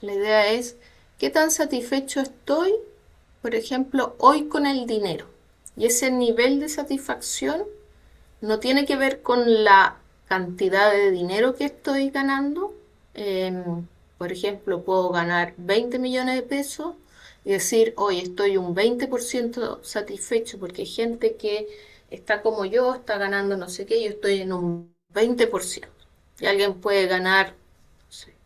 la idea es, ¿qué tan satisfecho estoy, por ejemplo, hoy con el dinero? Y ese nivel de satisfacción no tiene que ver con la cantidad de dinero que estoy ganando. Por ejemplo, puedo ganar 20 millones de pesos y decir, hoy estoy un 20% satisfecho porque hay gente que está como yo, está ganando no sé qué, yo estoy en un 20%. Y alguien puede ganar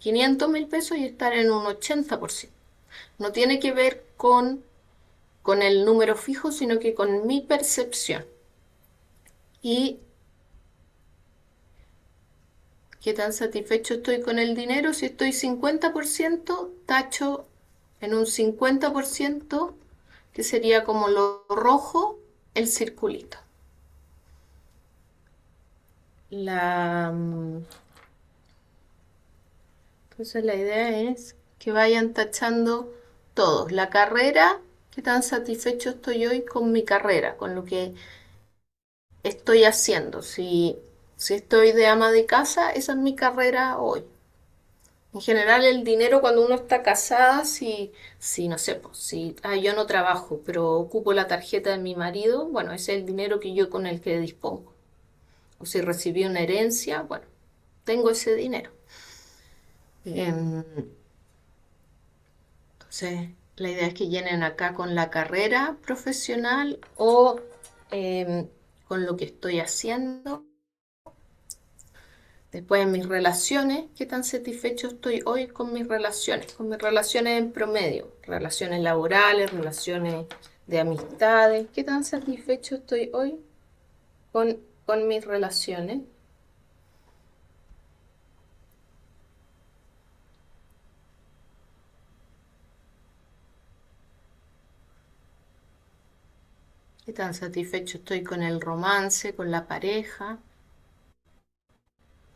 500.000 pesos y estar en un 80%. No tiene que ver con el número fijo, sino que con mi percepción. Y qué tan satisfecho estoy con el dinero. Si estoy 50%, tacho en un 50%, que sería como lo rojo, el circulito. Entonces la idea es que vayan tachando todos. La carrera, qué tan satisfecho estoy hoy con mi carrera, con lo que estoy haciendo. Si estoy de ama de casa, esa es mi carrera hoy. En general el dinero cuando uno está casada, si no sé, pues, si yo no trabajo, pero ocupo la tarjeta de mi marido, bueno, ese es el dinero que yo con el que dispongo. O si recibí una herencia, bueno, tengo ese dinero. Entonces, la idea es que llenen acá con la carrera profesional o con lo que estoy haciendo. Después en mis relaciones, qué tan satisfecho estoy hoy con mis relaciones en promedio, relaciones laborales, relaciones de amistades, qué tan satisfecho estoy hoy. con mis relaciones. ¿Qué tan satisfecho estoy con el romance, con la pareja,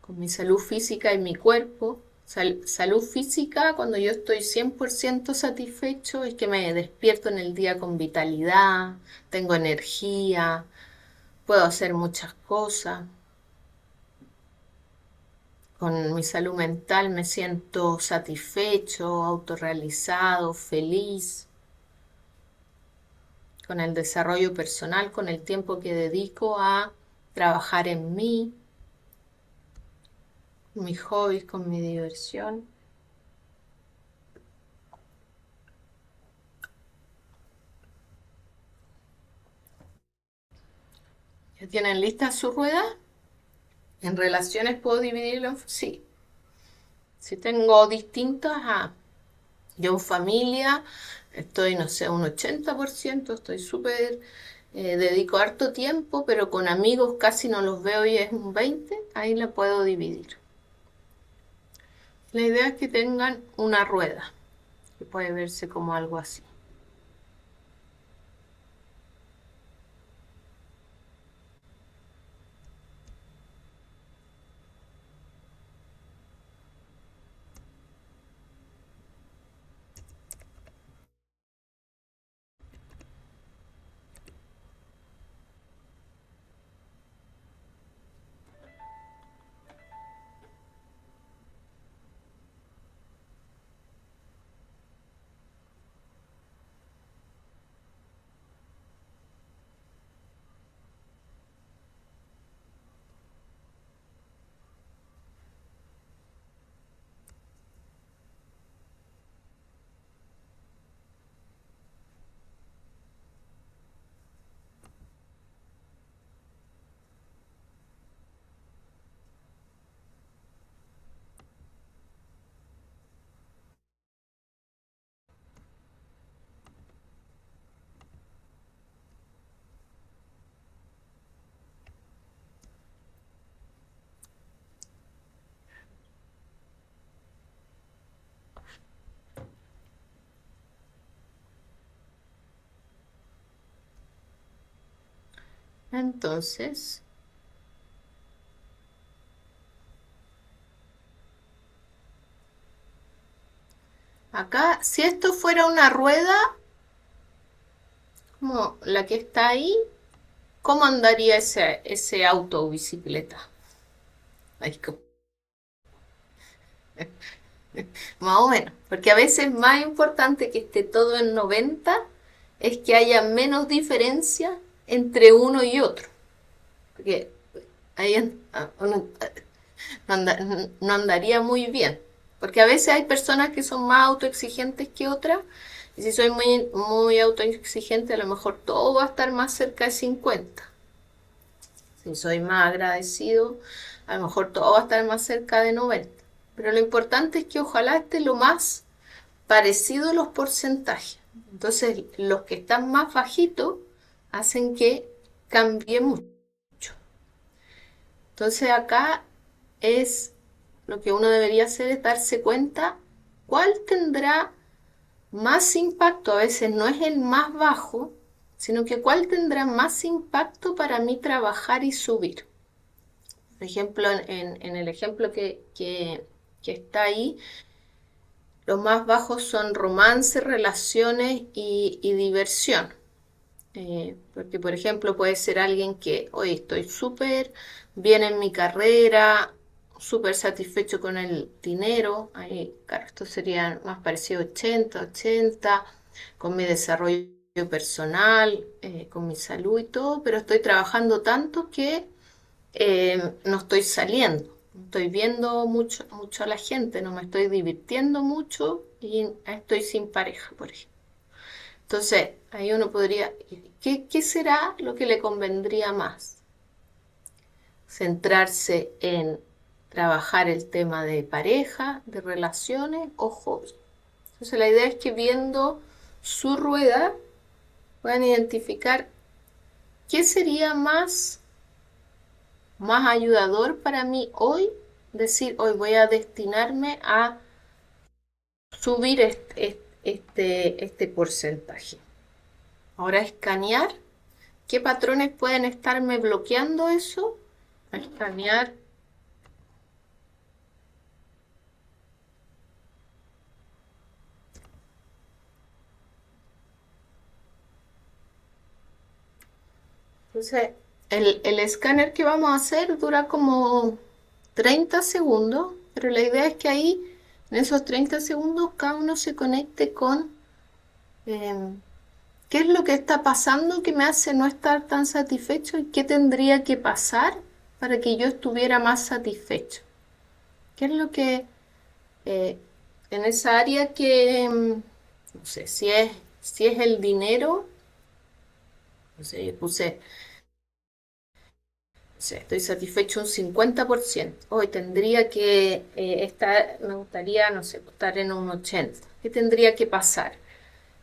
con mi salud física y mi cuerpo? Salud física, cuando yo estoy 100% satisfecho, es que me despierto en el día con vitalidad, tengo energía, puedo hacer muchas cosas. Con mi salud mental me siento satisfecho, autorrealizado, feliz. Con el desarrollo personal, con el tiempo que dedico a trabajar en mí, mis hobbies, con mi diversión. ¿Ya tienen listas sus ruedas? ¿En relaciones puedo dividirlo? Sí. Si tengo distintas, yo en familia estoy, no sé, un 80%, estoy súper, dedico harto tiempo, pero con amigos casi no los veo y es un 20%, ahí la puedo dividir. La idea es que tengan una rueda, que puede verse como algo así. Entonces, acá, si esto fuera una rueda, como la que está ahí, ¿cómo andaría ese auto o bicicleta? Ay, más o menos, porque a veces más importante que esté todo en 90 es que haya menos diferencia entre uno y otro, porque ahí no andaría muy bien, porque a veces hay personas que son más autoexigentes que otras, y si soy muy autoexigente, a lo mejor todo va a estar más cerca de 50. Si soy más agradecido, a lo mejor todo va a estar más cerca de 90. Pero lo importante es que ojalá esté lo más parecido los porcentajes. Entonces, los que están más bajitos hacen que cambie mucho. Entonces, acá es lo que uno debería hacer es darse cuenta cuál tendrá más impacto. A veces no es el más bajo, sino que cuál tendrá más impacto para mí trabajar y subir. Por ejemplo, en el ejemplo que está ahí, los más bajos son romance, relaciones y diversión. Porque, por ejemplo, puede ser alguien que hoy estoy súper bien en mi carrera, súper satisfecho con el dinero. Ahí, claro, esto sería más parecido 80-80, con mi desarrollo personal, con mi salud y todo, pero estoy trabajando tanto que no estoy saliendo. Estoy viendo mucho a la gente, no me estoy divirtiendo mucho y estoy sin pareja, por ejemplo. Entonces, ahí uno podría, ¿qué será lo que le convendría más? ¿Centrarse en trabajar el tema de pareja, de relaciones o hobby? Entonces, la idea es que viendo su rueda puedan identificar qué sería más más ayudador para mí hoy decir, hoy voy a destinarme a subir este porcentaje. Ahora escanear. ¿Qué patrones pueden estarme bloqueando eso? Escanear. Entonces, el escáner que vamos a hacer dura como 30 segundos, pero la idea es que ahí, en esos 30 segundos, cada uno se conecte con qué es lo que está pasando que me hace no estar tan satisfecho y qué tendría que pasar para que yo estuviera más satisfecho. ¿Qué es lo que eh, en esa área que, no sé, si es el dinero, no sé, yo puse, no sé, estoy satisfecho un 50%. Hoy tendría que me gustaría, no sé, estar en un 80%. ¿Qué tendría que pasar?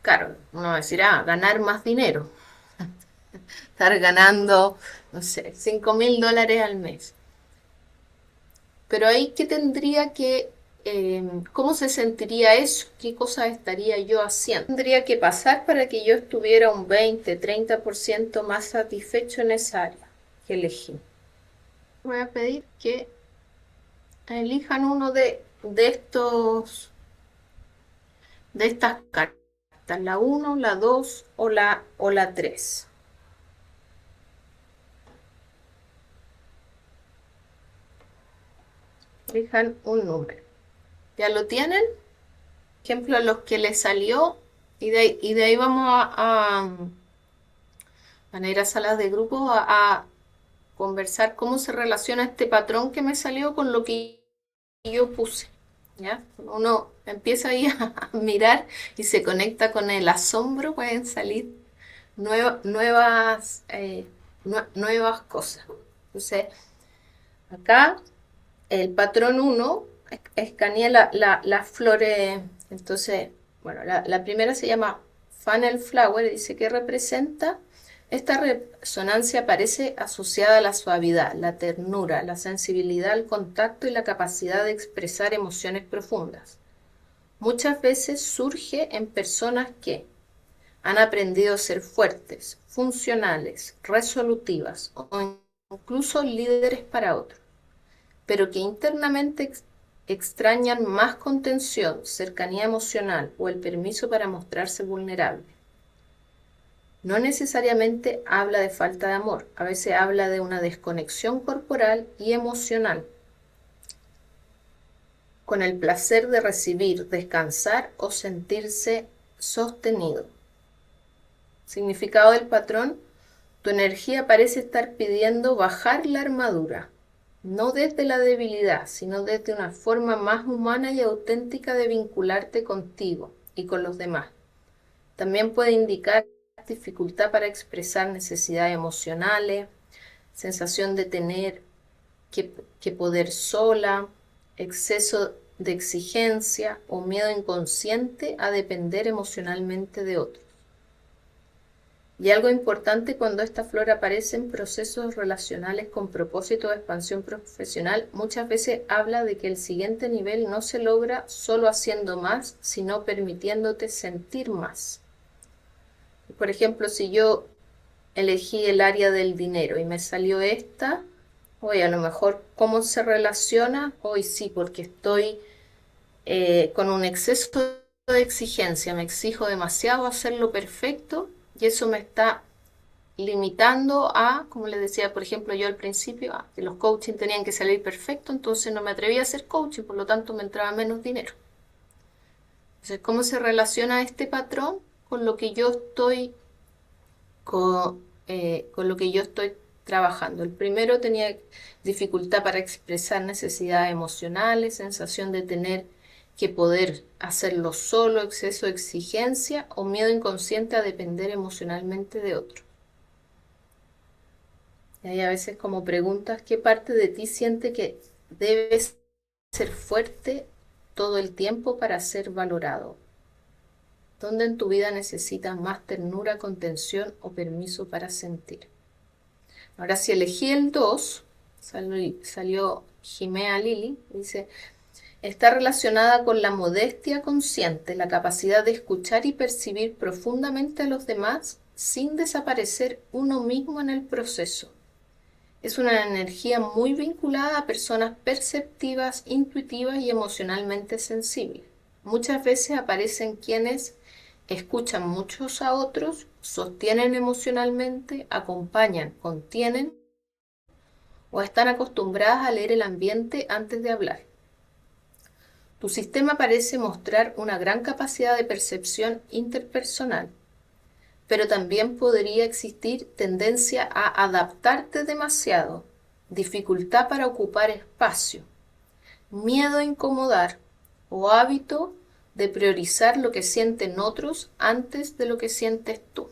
Claro, uno va a decir, ganar más dinero. Estar ganando, no sé, $5.000 al mes. Pero ahí, ¿qué tendría que, cómo se sentiría eso? ¿Qué cosas estaría yo haciendo? Tendría que pasar para que yo estuviera un 20-30% más satisfecho en esa área que elegí. Voy a pedir que elijan uno de estas cartas, la 1, la 2 o la 3. Elijan un número. ¿Ya lo tienen? Ejemplo, los que les salió, y de ahí vamos a ir a salas de grupo a conversar cómo se relaciona este patrón que me salió con lo que yo puse. ¿Ya? Uno empieza ahí a mirar y se conecta con el asombro, pueden salir nuevas cosas. Entonces, acá el patrón 1 escanea las flores. Entonces, bueno, la primera se llama Funnel Flower, dice que representa. Esta resonancia parece asociada a la suavidad, la ternura, la sensibilidad al contacto y la capacidad de expresar emociones profundas. Muchas veces surge en personas que han aprendido a ser fuertes, funcionales, resolutivas o incluso líderes para otros, pero que internamente extrañan más contención, cercanía emocional o el permiso para mostrarse vulnerable. No necesariamente habla de falta de amor, a veces habla de una desconexión corporal y emocional, con el placer de recibir, descansar o sentirse sostenido. Significado del patrón: tu energía parece estar pidiendo bajar la armadura, no desde la debilidad, sino desde una forma más humana y auténtica de vincularte contigo y con los demás. También puede indicar dificultad para expresar necesidades emocionales, sensación de tener que poder sola, exceso de exigencia o miedo inconsciente a depender emocionalmente de otros. Y algo importante, cuando esta flor aparece en procesos relacionales con propósito de expansión profesional, muchas veces habla de que el siguiente nivel no se logra solo haciendo más, sino permitiéndote sentir más. Por ejemplo, si yo elegí el área del dinero y me salió esta, hoy a lo mejor, ¿cómo se relaciona? Hoy sí, porque estoy con un exceso de exigencia, me exijo demasiado hacerlo perfecto y eso me está limitando a, como les decía, por ejemplo, yo al principio, que los coaching tenían que salir perfecto, entonces no me atrevía a hacer coaching, por lo tanto me entraba menos dinero. Entonces, ¿cómo se relaciona este patrón con lo que yo estoy con lo que yo estoy trabajando? El primero tenía dificultad para expresar necesidades emocionales, sensación de tener que poder hacerlo solo, exceso de exigencia o miedo inconsciente a depender emocionalmente de otro. Y hay a veces como preguntas: ¿qué parte de ti siente que debes ser fuerte todo el tiempo para ser valorado? ¿Dónde en tu vida necesitas más ternura, contención o permiso para sentir? Ahora, si elegí el 2, salió Jimea Lili, dice, está relacionada con la modestia consciente, la capacidad de escuchar y percibir profundamente a los demás sin desaparecer uno mismo en el proceso. Es una energía muy vinculada a personas perceptivas, intuitivas y emocionalmente sensibles. Muchas veces aparecen quienes escuchan muchos a otros, sostienen emocionalmente, acompañan, contienen o están acostumbradas a leer el ambiente antes de hablar. Tu sistema parece mostrar una gran capacidad de percepción interpersonal, pero también podría existir tendencia a adaptarte demasiado, dificultad para ocupar espacio, miedo a incomodar o hábito de priorizar lo que sienten otros antes de lo que sientes tú.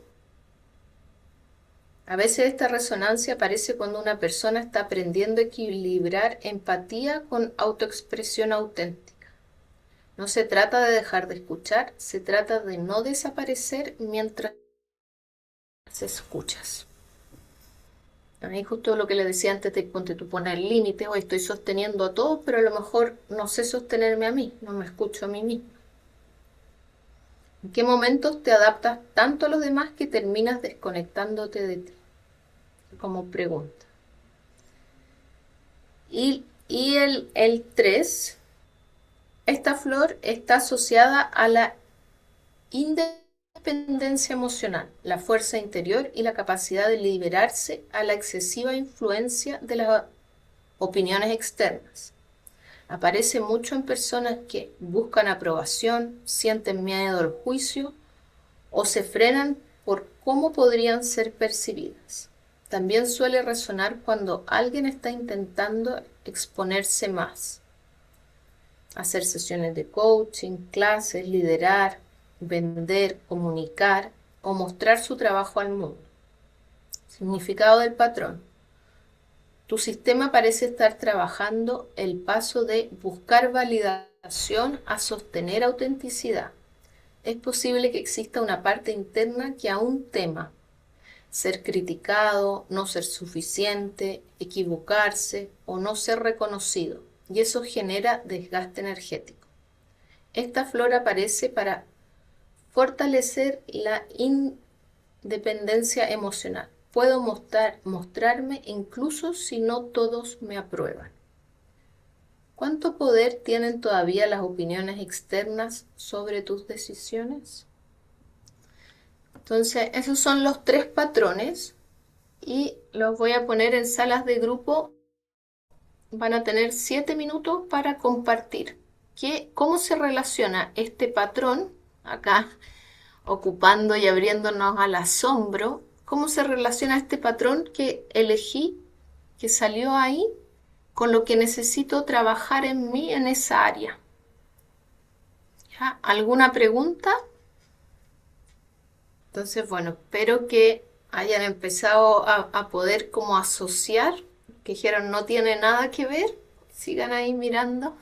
A veces esta resonancia aparece cuando una persona está aprendiendo a equilibrar empatía con autoexpresión auténtica. No se trata de dejar de escuchar, se trata de no desaparecer mientras escuchas. Ahí justo lo que le decía antes de ponte tú poner límites, hoy estoy sosteniendo a todos, pero a lo mejor no sé sostenerme a mí, no me escucho a mí mismo. ¿En qué momentos te adaptas tanto a los demás que terminas desconectándote de ti? Como pregunta. Y el 3, esta flor está asociada a la independencia emocional, la fuerza interior y la capacidad de liberarse a la excesiva influencia de las opiniones externas. Aparece mucho en personas que buscan aprobación, sienten miedo al juicio o se frenan por cómo podrían ser percibidas. También suele resonar cuando alguien está intentando exponerse más, hacer sesiones de coaching, clases, liderar, vender, comunicar o mostrar su trabajo al mundo. Significado del patrón. Tu sistema parece estar trabajando el paso de buscar validación a sostener autenticidad. Es posible que exista una parte interna que aún tema ser criticado, no ser suficiente, equivocarse o no ser reconocido, y eso genera desgaste energético. Esta flor aparece para fortalecer la independencia emocional. Puedo mostrarme incluso si no todos me aprueban. ¿Cuánto poder tienen todavía las opiniones externas sobre tus decisiones? Entonces, esos son los 3 patrones y los voy a poner en salas de grupo. Van a tener 7 minutos para compartir cómo se relaciona este patrón, acá ocupando y abriéndonos al asombro, cómo se relaciona este patrón que elegí, que salió ahí, con lo que necesito trabajar en mí en esa área. ¿Ya? ¿Alguna pregunta? Entonces, bueno, espero que hayan empezado a poder como asociar, que dijeron no tiene nada que ver, sigan ahí mirando.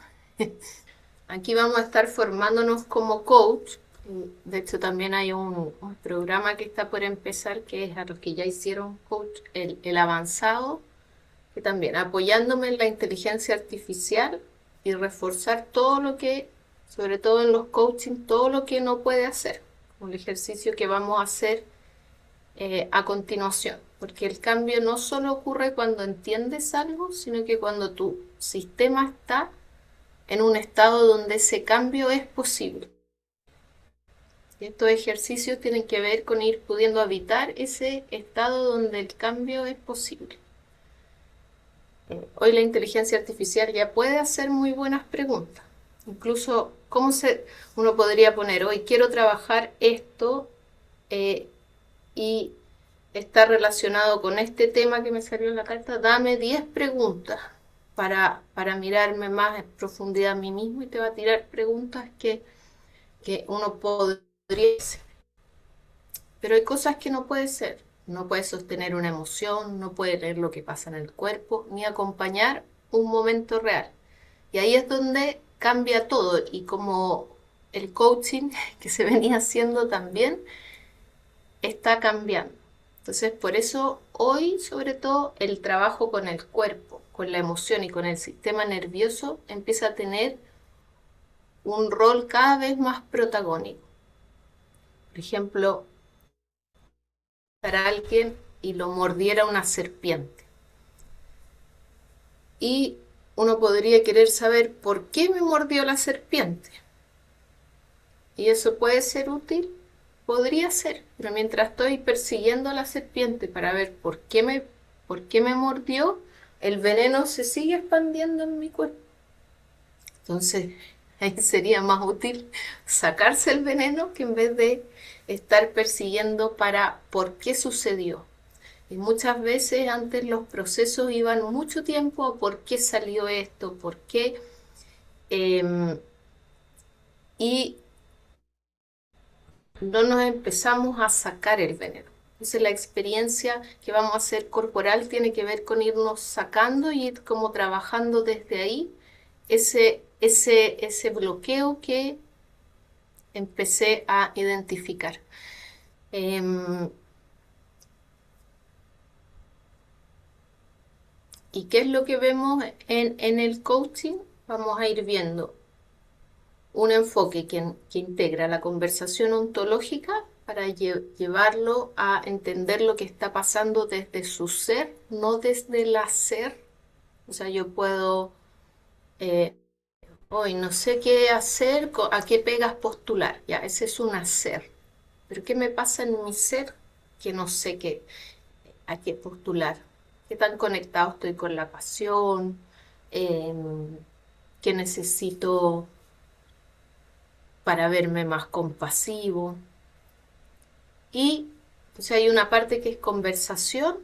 Aquí vamos a estar formándonos como coach. De hecho, también hay un programa que está por empezar, que es a los que ya hicieron coach, el avanzado, que también apoyándome en la inteligencia artificial y reforzar todo lo que, sobre todo en los coaching, todo lo que no puede hacer, como el ejercicio que vamos a hacer a continuación, porque el cambio no solo ocurre cuando entiendes algo, sino que cuando tu sistema está en un estado donde ese cambio es posible. Y estos ejercicios tienen que ver con ir pudiendo habitar ese estado donde el cambio es posible. Hoy la inteligencia artificial ya puede hacer muy buenas preguntas. Incluso, uno podría poner, hoy quiero trabajar esto y está relacionado con este tema que me salió en la carta, dame 10 preguntas para mirarme más en profundidad a mí mismo, y te va a tirar preguntas que uno podría hacer. Pero hay cosas que no puede ser. No puede sostener una emoción, no puede leer lo que pasa en el cuerpo, ni acompañar un momento real. Y ahí es donde cambia todo, y como el coaching que se venía haciendo también está cambiando. Entonces, por eso hoy, sobre todo, el trabajo con el cuerpo, con la emoción y con el sistema nervioso empieza a tener un rol cada vez más protagónico. Por ejemplo, para alguien y lo mordiera una serpiente. Y uno podría querer saber por qué me mordió la serpiente. ¿Y eso puede ser útil? Podría ser, pero mientras estoy persiguiendo a la serpiente para ver por qué me mordió, el veneno se sigue expandiendo en mi cuerpo. Entonces, ahí sería más útil sacarse el veneno que en vez de estar persiguiendo para por qué sucedió. Y muchas veces antes los procesos iban mucho tiempo a por qué salió esto, por qué. Y no nos empezamos a sacar el veneno. Entonces la experiencia que vamos a hacer corporal tiene que ver con irnos sacando y ir como trabajando desde ahí ese bloqueo que empecé a identificar. ¿Y qué es lo que vemos en el coaching? Vamos a ir viendo un enfoque que integra la conversación ontológica para llevarlo a entender lo que está pasando desde su ser, no desde el hacer. O sea, yo puedo, hoy no sé qué hacer, a qué pegas postular, ya, ese es un hacer. Pero ¿qué me pasa en mi ser que no sé a qué postular? ¿Qué tan conectado estoy con la pasión? ¿Qué necesito para verme más compasivo? Y entonces hay una parte que es conversación,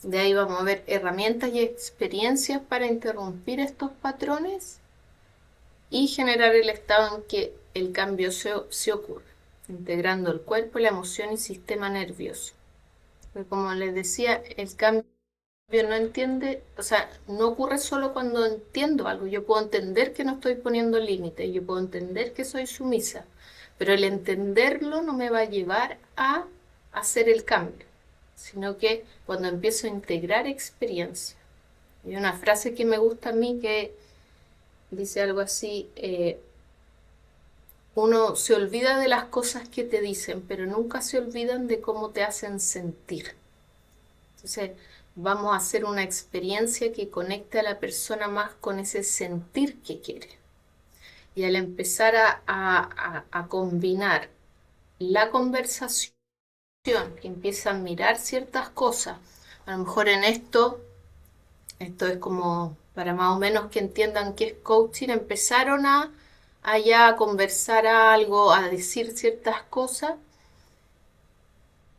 de ahí vamos a ver herramientas y experiencias para interrumpir estos patrones y generar el estado en que el cambio se ocurre, integrando el cuerpo, la emoción y sistema nervioso. Porque como les decía, el cambio no ocurre solo cuando entiendo algo. Yo puedo entender que no estoy poniendo límites, yo puedo entender que soy sumisa, pero el entenderlo no me va a llevar a hacer el cambio, sino que cuando empiezo a integrar experiencia. Hay una frase que me gusta a mí que dice algo así, uno se olvida de las cosas que te dicen, pero nunca se olvidan de cómo te hacen sentir. Entonces, vamos a hacer una experiencia que conecte a la persona más con ese sentir que quiere. Y al empezar a combinar la conversación, que empieza a mirar ciertas cosas, a lo mejor en esto es como para más o menos que entiendan qué es coaching, empezaron allá a conversar algo, a decir ciertas cosas.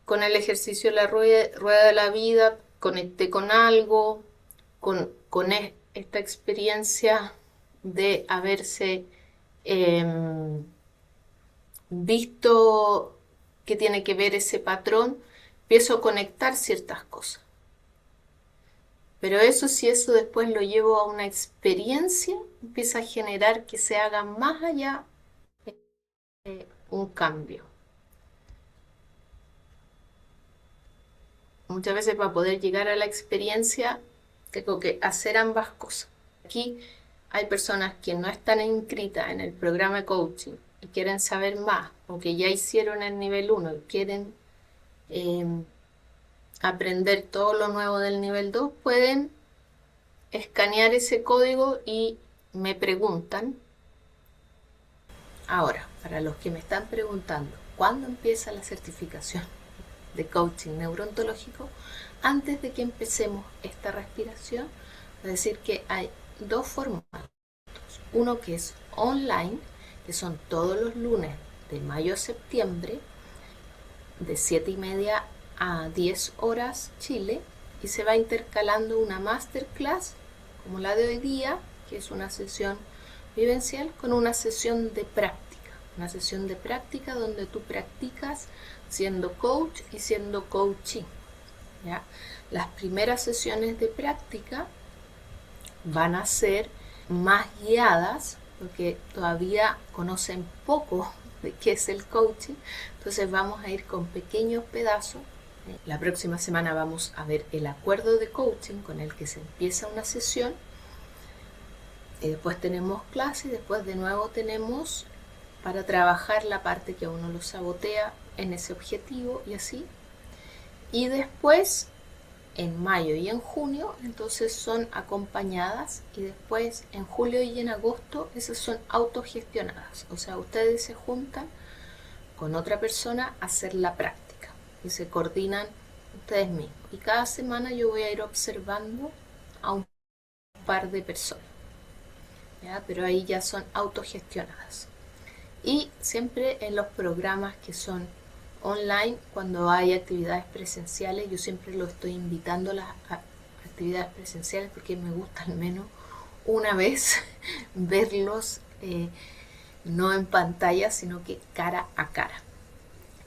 Con el ejercicio de la rueda de la vida, conecté con algo, con esta experiencia de haberse visto que tiene que ver ese patrón, empiezo a conectar ciertas cosas. Pero si eso después lo llevo a una experiencia, empieza a generar que se haga más allá un cambio. Muchas veces para poder llegar a la experiencia tengo que hacer ambas cosas. Aquí hay personas que no están inscritas en el programa de coaching y quieren saber más, o que ya hicieron el nivel 1 y quieren aprender todo lo nuevo del nivel 2, pueden escanear ese código y me preguntan. Ahora, para los que me están preguntando, ¿cuándo empieza la certificación de coaching neuroontológico? Antes de que empecemos esta respiración, es decir que hay dos formatos. Uno que es online, que son todos los lunes de mayo a septiembre, de 7:30 a 10 horas Chile, y se va intercalando una masterclass como la de hoy día, que es una sesión vivencial, con una sesión de práctica donde tú practicas siendo coach y siendo coachee, ¿ya? Las primeras sesiones de práctica van a ser más guiadas porque todavía conocen poco de qué es el coaching, entonces vamos a ir con pequeños pedazos La próxima semana vamos a ver el acuerdo de coaching con el que se empieza una sesión. Y después tenemos clase y después de nuevo tenemos para trabajar la parte que a uno lo sabotea en ese objetivo y así. Y después en mayo y en junio entonces son acompañadas, y después en julio y en agosto esas son autogestionadas, o sea, ustedes se juntan con otra persona a hacer la práctica y se coordinan ustedes mismos, y cada semana yo voy a ir observando a un par de personas, ¿ya? Pero ahí ya son autogestionadas. Y siempre en los programas que son online, cuando hay actividades presenciales, yo siempre lo estoy invitando a las actividades presenciales porque me gusta al menos una vez verlos, no en pantalla, sino que cara a cara.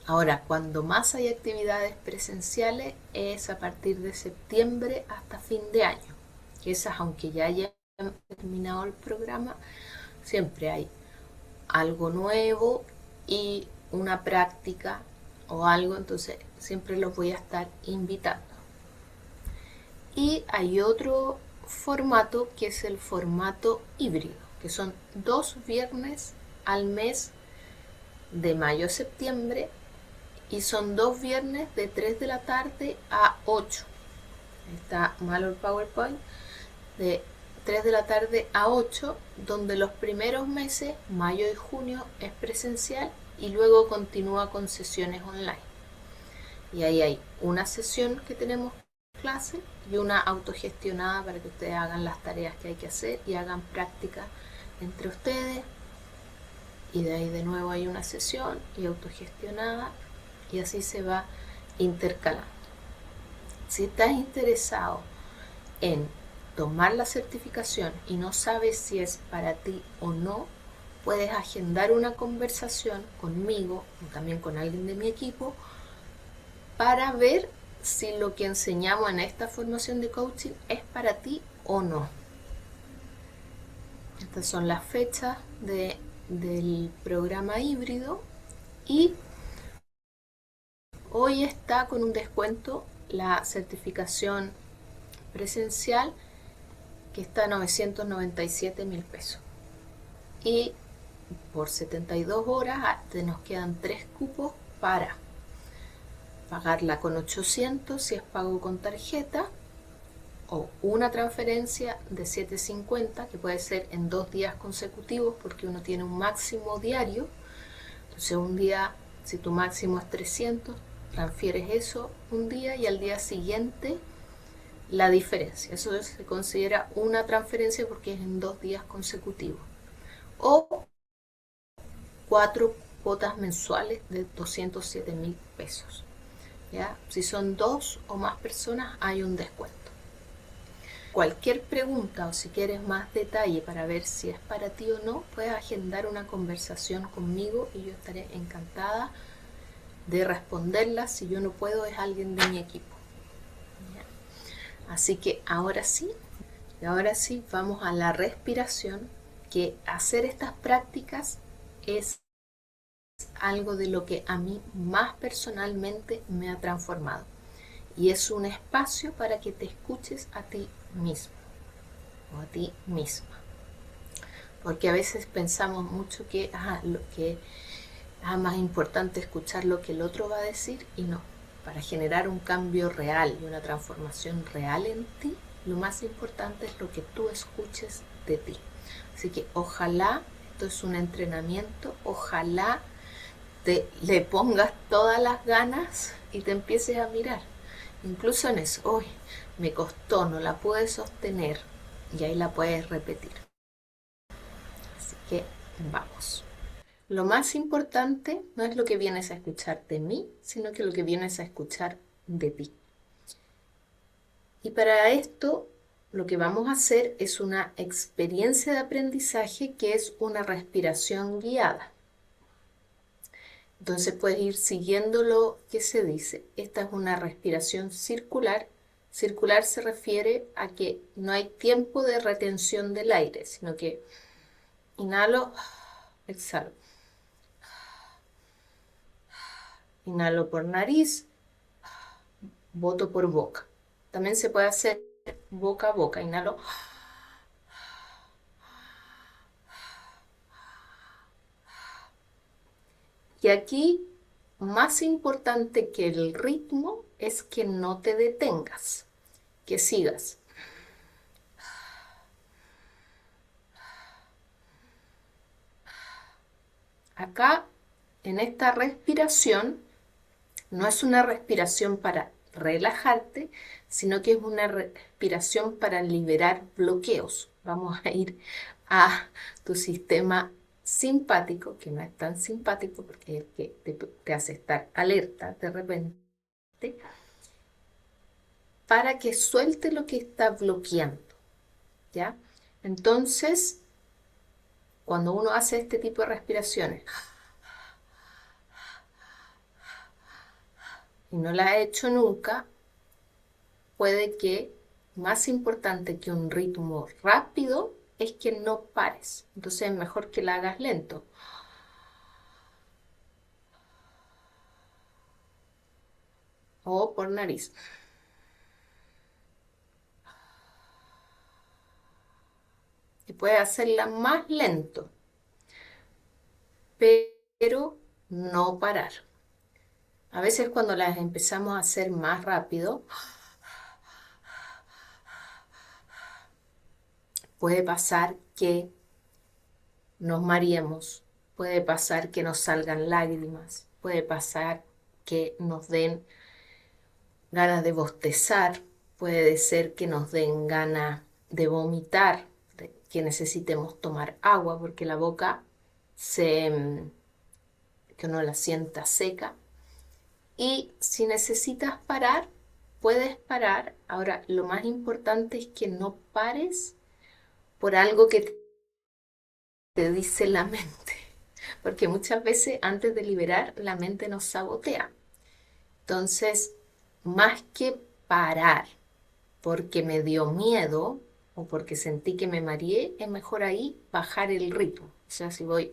Ahora, cuando más hay actividades presenciales es a partir de septiembre hasta fin de año, que esas, aunque ya hayan terminado el programa, siempre hay algo nuevo y una práctica o algo, entonces siempre los voy a estar invitando. Y hay otro formato que es el formato híbrido, que son 2 viernes al mes de mayo a septiembre, y son 2 viernes de 3 de la tarde a 8. Está malo el PowerPoint. De 3 de la tarde a 8, donde los primeros meses, mayo y junio, es presencial y luego continúa con sesiones online. Y ahí hay una sesión que tenemos clase y una autogestionada para que ustedes hagan las tareas que hay que hacer y hagan práctica entre ustedes. Y de ahí de nuevo hay una sesión y autogestionada, y así se va intercalando. Si estás interesado en tomar la certificación y no sabes si es para ti o no, puedes agendar una conversación conmigo o también con alguien de mi equipo para ver si lo que enseñamos en esta formación de coaching es para ti o no. Estas son las fechas del programa híbrido, y hoy está con un descuento la certificación presencial, que está a 997.000 pesos. Y por 72 horas nos quedan 3 cupos para pagarla con 800 si es pago con tarjeta, o una transferencia de 750, que puede ser en 2 días consecutivos porque uno tiene un máximo diario. Entonces un día, si tu máximo es 300, transfieres eso un día y al día siguiente la diferencia. Eso se considera una transferencia porque es en 2 días consecutivos. O 4 cuotas mensuales de 207.000 pesos. ¿Ya? Si son 2 o más personas hay un descuento. Cualquier pregunta o si quieres más detalle para ver si es para ti o no, puedes agendar una conversación conmigo y yo estaré encantada de responderla. Si yo no puedo, es alguien de mi equipo. ¿Ya? Así que ahora sí vamos a la respiración, que hacer estas prácticas es algo de lo que a mí más personalmente me ha transformado, y es un espacio para que te escuches a ti mismo o a ti misma, porque a veces pensamos mucho que lo que más importante es escuchar lo que el otro va a decir, y no. Para generar un cambio real y una transformación real en ti, lo más importante es lo que tú escuches de ti. Así que ojalá, esto es un entrenamiento, ojalá le pongas todas las ganas y te empieces a mirar. Incluso en eso, hoy me costó, no la pude sostener, y ahí la puedes repetir. Así que vamos. Lo más importante no es lo que vienes a escuchar de mí, sino que lo que vienes a escuchar de ti. Y para esto lo que vamos a hacer es una experiencia de aprendizaje, que es una respiración guiada. Entonces puedes ir siguiendo lo que se dice. Esta es una respiración circular. Circular se refiere a que no hay tiempo de retención del aire, sino que inhalo, exhalo. Inhalo por nariz, boto por boca. También se puede hacer boca a boca. Inhalo. Y aquí, más importante que el ritmo, es que no te detengas, que sigas. Acá, en esta respiración, no es una respiración para relajarte, sino que es una respiración para liberar bloqueos. Vamos a ir a tu sistema simpático, que no es tan simpático porque es el que te hace estar alerta de repente, para que suelte lo que está bloqueando, ¿ya? Entonces, cuando uno hace este tipo de respiraciones y no la ha hecho nunca, puede que, más importante que un ritmo rápido, es que no pares. Entonces es mejor que la hagas lento. O por nariz. Y puedes hacerla más lento, pero no parar. A veces cuando las empezamos a hacer más rápido, puede pasar que nos mareemos, puede pasar que nos salgan lágrimas, puede pasar que nos den ganas de bostezar, puede ser que nos den ganas de vomitar, que necesitemos tomar agua porque la boca que uno la sienta seca. Y si necesitas parar, puedes parar. Ahora, lo más importante es que no pares por algo que te dice la mente, porque muchas veces antes de liberar la mente nos sabotea. Entonces, más que parar porque me dio miedo o porque sentí que me mareé, es mejor ahí bajar el ritmo. O sea, si voy,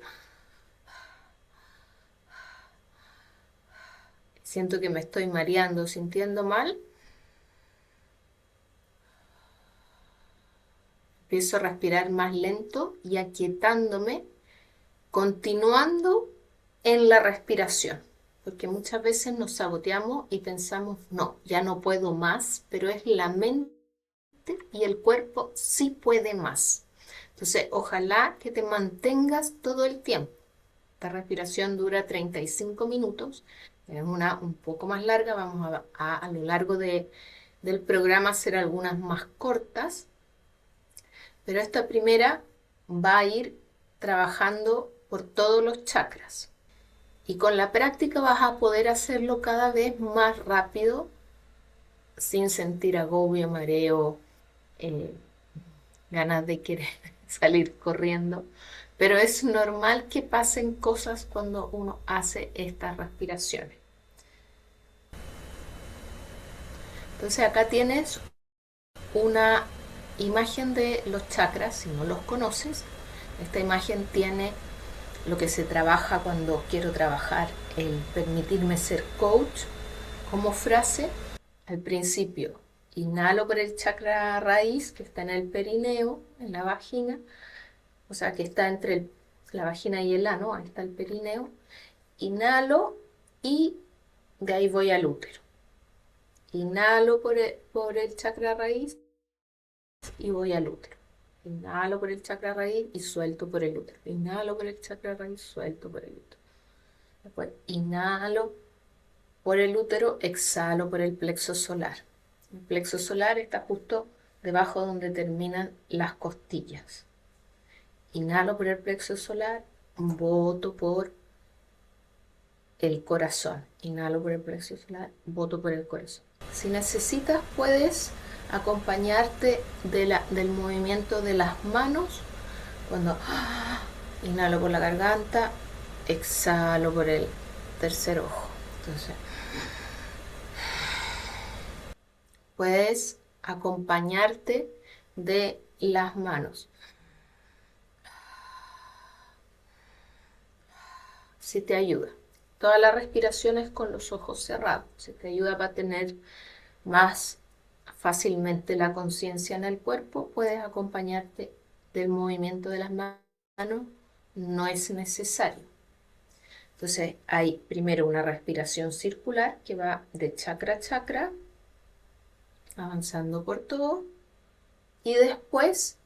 siento que me estoy mareando, sintiendo mal, empiezo a respirar más lento y aquietándome, continuando en la respiración. Porque muchas veces nos saboteamos y pensamos, no, ya no puedo más, pero es la mente y el cuerpo sí puede más. Entonces, ojalá que te mantengas todo el tiempo. Esta respiración dura 35 minutos, es una un poco más larga, vamos a lo largo del programa hacer algunas más cortas, pero esta primera va a ir trabajando por todos los chakras. Y con la práctica vas a poder hacerlo cada vez más rápido, sin sentir agobio, mareo, eh, ganas de querer salir corriendo. Pero es normal que pasen cosas cuando uno hace estas respiraciones. Entonces acá tienes una imagen de los chakras, si no los conoces. Esta imagen tiene lo que se trabaja cuando quiero trabajar el permitirme ser coach como frase. Al principio, inhalo por el chakra raíz que está en el perineo, en la vagina, o sea que está entre la vagina y el ano, ahí está el perineo. Inhalo y de ahí voy al útero. Inhalo por el chakra raíz y voy al útero. Inhalo por el chakra raíz y suelto por el útero. Inhalo por el chakra raíz, suelto por el útero. Después inhalo por el útero, exhalo por el plexo solar. El plexo solar está justo debajo donde terminan las costillas. Inhalo por el plexo solar, boto por el corazón. Inhalo por el plexo solar, boto por el corazón. Si necesitas, puedes acompañarte del movimiento de las manos. Cuando inhalo por la garganta, exhalo por el tercer ojo. Entonces, puedes acompañarte de las manos. Si te ayuda. Toda la respiración es con los ojos cerrados. Si te ayuda para tener más fácilmente la conciencia en el cuerpo, puedes acompañarte del movimiento de las manos, no es necesario. Entonces hay primero una respiración circular que va de chakra a chakra, avanzando por todo, y después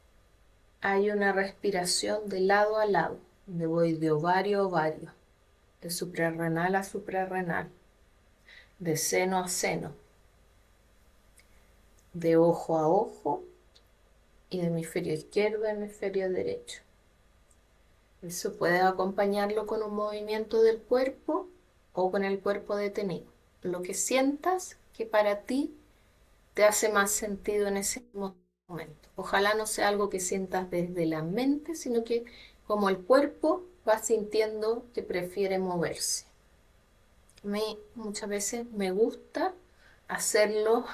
hay una respiración de lado a lado, donde voy de ovario a ovario, de suprarrenal a suprarrenal, de seno a seno, de ojo a ojo y de hemisferio izquierdo a hemisferio derecho. Eso puedes acompañarlo con un movimiento del cuerpo o con el cuerpo detenido. Lo que sientas que para ti te hace más sentido en ese momento. Ojalá no sea algo que sientas desde la mente, sino que como el cuerpo va sintiendo que prefiere moverse. A mí muchas veces me gusta hacerlo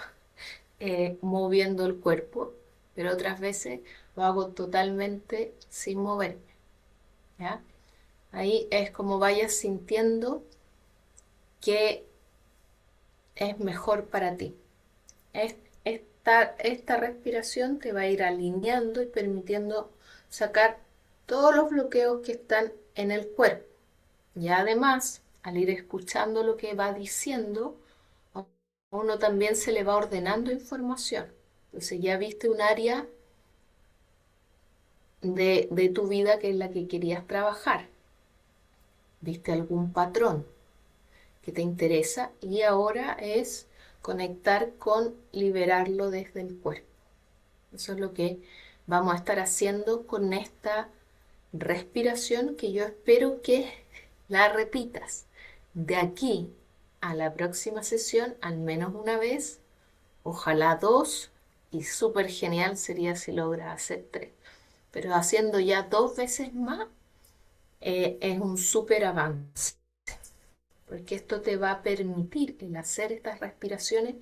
moviendo el cuerpo, pero otras veces lo hago totalmente sin moverme. ¿Ya? Ahí es como vayas sintiendo que es mejor para ti. Esta respiración te va a ir alineando y permitiendo sacar todos los bloqueos que están en el cuerpo. Y además, al ir escuchando lo que va diciendo, a uno también se le va ordenando información. Entonces ya viste un área de tu vida que es la que querías trabajar. Viste algún patrón que te interesa y ahora es conectar con liberarlo desde el cuerpo. Eso es lo que vamos a estar haciendo con esta respiración, que yo espero que la repitas de aquí a la próxima sesión al menos una vez, ojalá 2, y súper genial sería si logras hacer 3. Pero haciendo ya 2 veces más es un súper avance, porque esto te va a permitir, el hacer estas respiraciones,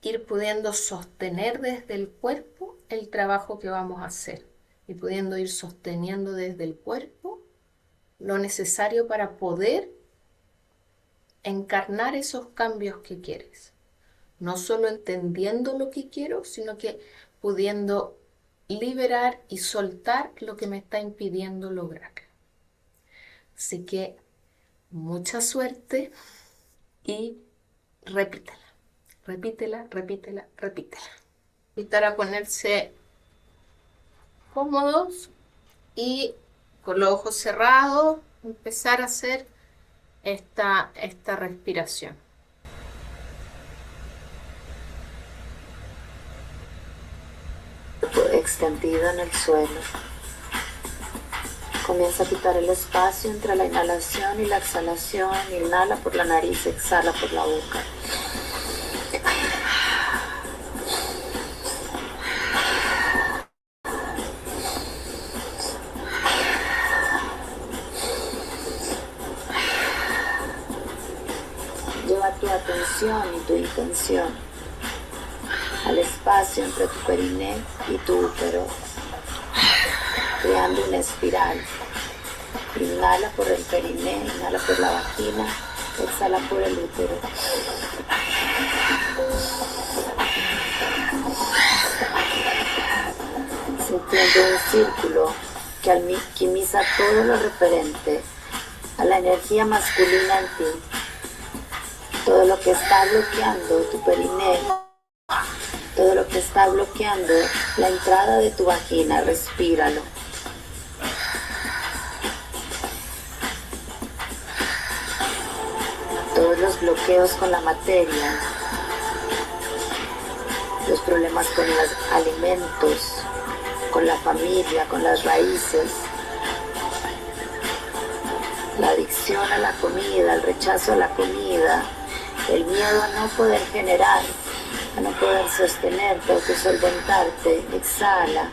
ir pudiendo sostener desde el cuerpo el trabajo que vamos a hacer y pudiendo ir sosteniendo desde el cuerpo lo necesario para poder encarnar esos cambios que quieres. No solo entendiendo lo que quiero, sino que pudiendo liberar y soltar lo que me está impidiendo lograr. Así que mucha suerte y repítela, repítela, repítela, repítela. Invitar a ponerse cómodos y con los ojos cerrados empezar a hacer esta respiración. Extendido en el suelo. Comienza a quitar el espacio entre la inhalación y la exhalación. Inhala por la nariz, exhala por la boca. Lleva tu atención y tu intención al espacio entre tu periné y tu útero, creando una espiral. Inhala por el periné, inhala por la vagina, exhala por el útero. Sintiendo un círculo que alquimiza todo lo referente a la energía masculina en ti, todo lo que está bloqueando tu periné, todo lo que está bloqueando la entrada de tu vagina, respíralo. Todos los bloqueos con la materia, los problemas con los alimentos, con la familia, con las raíces, la adicción a la comida, el rechazo a la comida, el miedo a no poder generar, a no poder sostenerte, autosolventarte, exhala.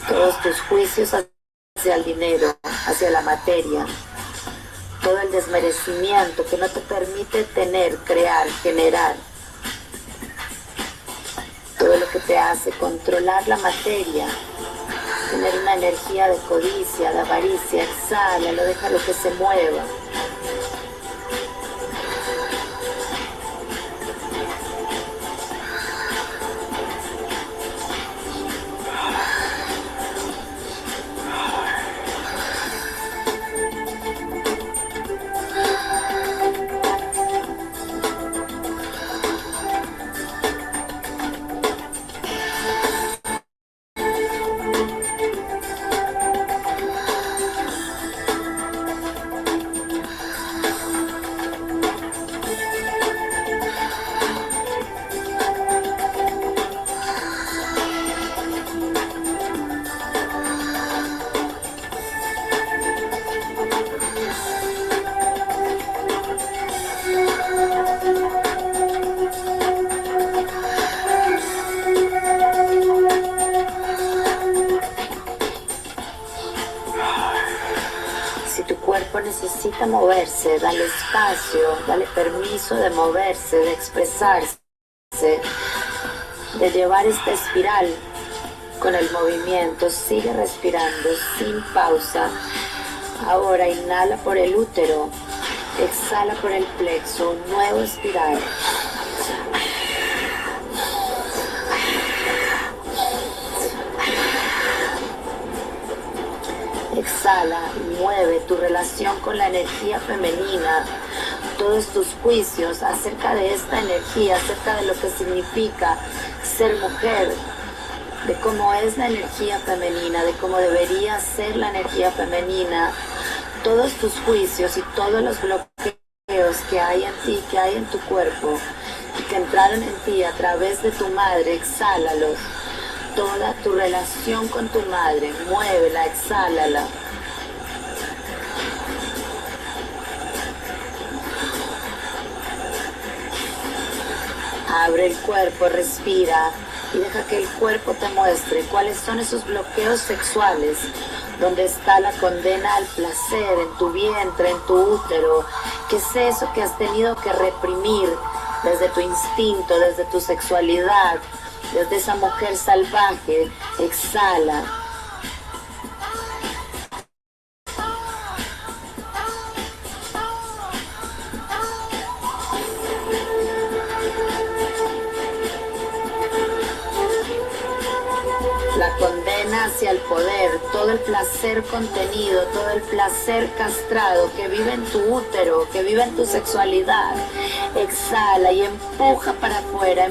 Todos tus juicios hacia el dinero, hacia la materia, todo el desmerecimiento que no te permite tener, crear, generar, todo lo que te hace controlar la materia, tener una energía de codicia, de avaricia, exhala, lo déjalo que se mueva. necesita moverse, dale espacio, dale permiso de moverse, de expresarse, de llevar esta espiral con el movimiento. Sigue respirando sin pausa. Ahora inhala por el útero, exhala por el plexo, un nuevo espiral. Exhala y mueve tu relación con la energía femenina, todos tus juicios acerca de esta energía, acerca de lo que significa ser mujer, de cómo es la energía femenina, de cómo debería ser la energía femenina, todos tus juicios y todos los bloqueos que hay en ti, que hay en tu cuerpo y que entraron en ti a través de tu madre, exhálalos. Toda tu relación con tu madre, muévela, exhálala. Abre el cuerpo, respira y deja que el cuerpo te muestre cuáles son esos bloqueos sexuales, donde está la condena al placer en tu vientre, en tu útero. ¿Qué es eso que has tenido que reprimir desde tu instinto, desde tu sexualidad? Desde esa mujer salvaje, exhala. La condena hacia el poder, todo el placer contenido, todo el placer castrado que vive en tu útero, que vive en tu sexualidad. Exhala y empuja para afuera.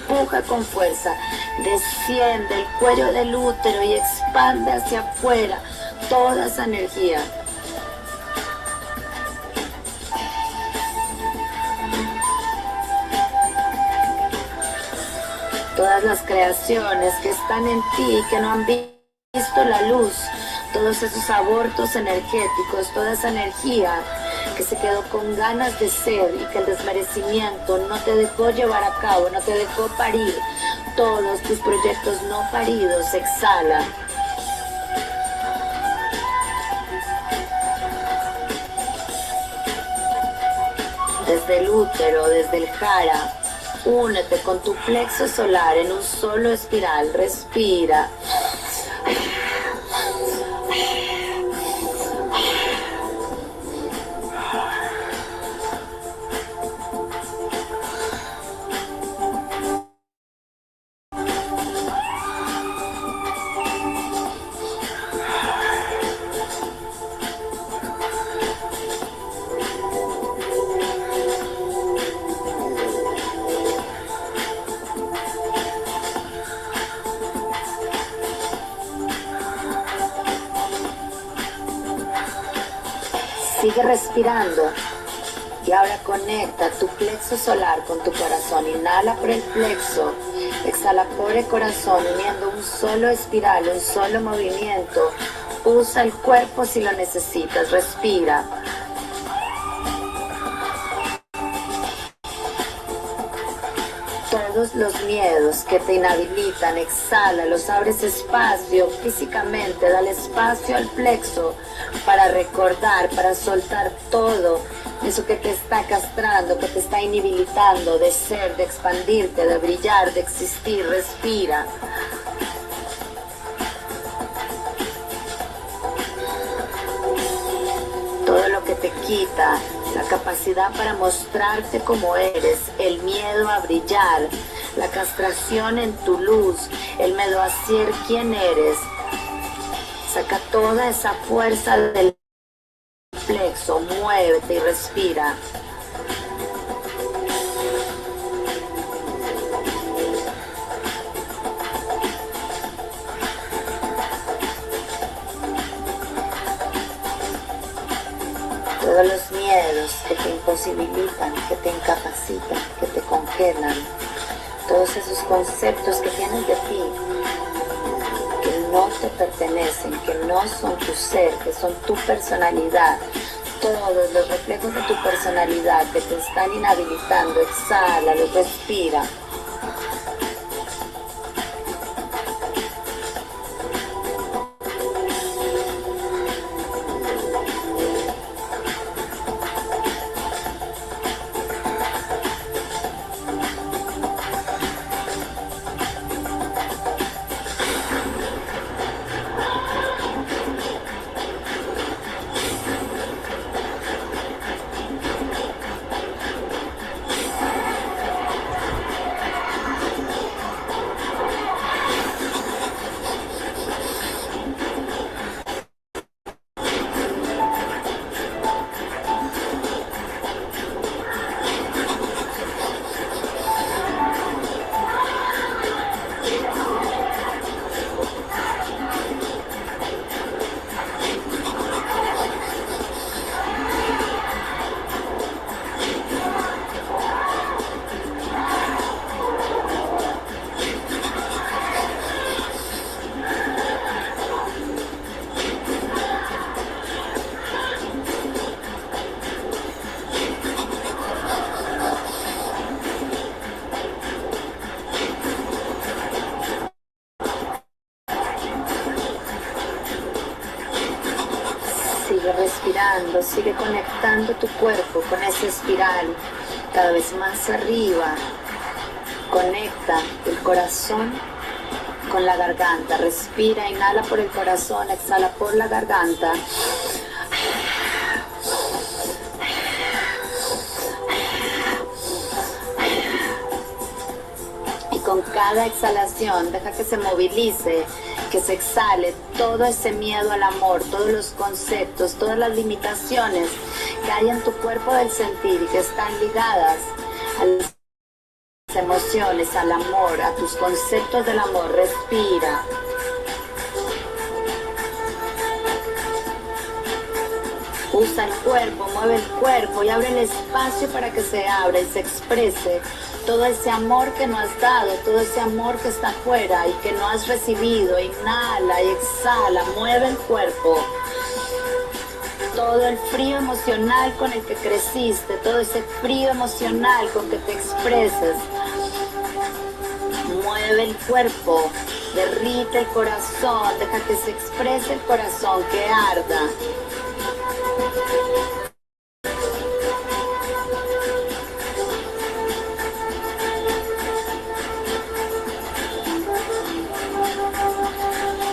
Empuja con fuerza, desciende el cuello del útero y expande hacia afuera toda esa energía. Todas las creaciones que están en ti, que no han visto la luz, todos esos abortos energéticos, toda esa energía que se quedó con ganas de ser y que el desmerecimiento no te dejó llevar a cabo, no te dejó parir. Todos tus proyectos no paridos, exhala. Desde el útero, desde el jara, únete con tu plexo solar en un solo espiral. Respira. Sigue respirando y ahora conecta tu plexo solar con tu corazón. Inhala por el plexo, exhala por el corazón, uniendo un solo espiral, un solo movimiento. Usa el cuerpo si lo necesitas, respira. Todos los miedos que te inhabilitan, exhala, los abres espacio físicamente, dale espacio al plexo para recordar, para soltar todo eso que te está castrando, que te está inhabilitando de ser, de expandirte, de brillar, de existir. Respira. Todo lo que te quita la capacidad para mostrarte como eres, el miedo a brillar, la castración en tu luz, el miedo a ser quien eres. Saca toda esa fuerza del plexo, muévete y respira. Todos los miedos que te imposibilitan, que te incapacitan, que te congelan, todos esos conceptos que tienes de ti, que no te pertenecen, que no son tu ser, que son tu personalidad, todos los reflejos de tu personalidad que te están inhabilitando, exhálalos, respira. Sigue respirando, sigue conectando tu cuerpo con esa espiral cada vez más arriba. Conecta el corazón con la garganta. Respira, inhala por el corazón, exhala por la garganta. Y con cada exhalación deja que se movilice, que se exhale todo ese miedo al amor, todos los conceptos, todas las limitaciones que hay en tu cuerpo del sentir y que están ligadas a las emociones, al amor, a tus conceptos del amor. Respira. Usa el cuerpo, mueve el cuerpo y abre el espacio para que se abra y se exprese todo ese amor que no has dado, todo ese amor que está afuera y que no has recibido. Inhala y exhala, mueve el cuerpo. Todo el frío emocional con el que creciste, todo ese frío emocional con que te expreses. Mueve el cuerpo, derrite el corazón, deja que se exprese el corazón, que arda.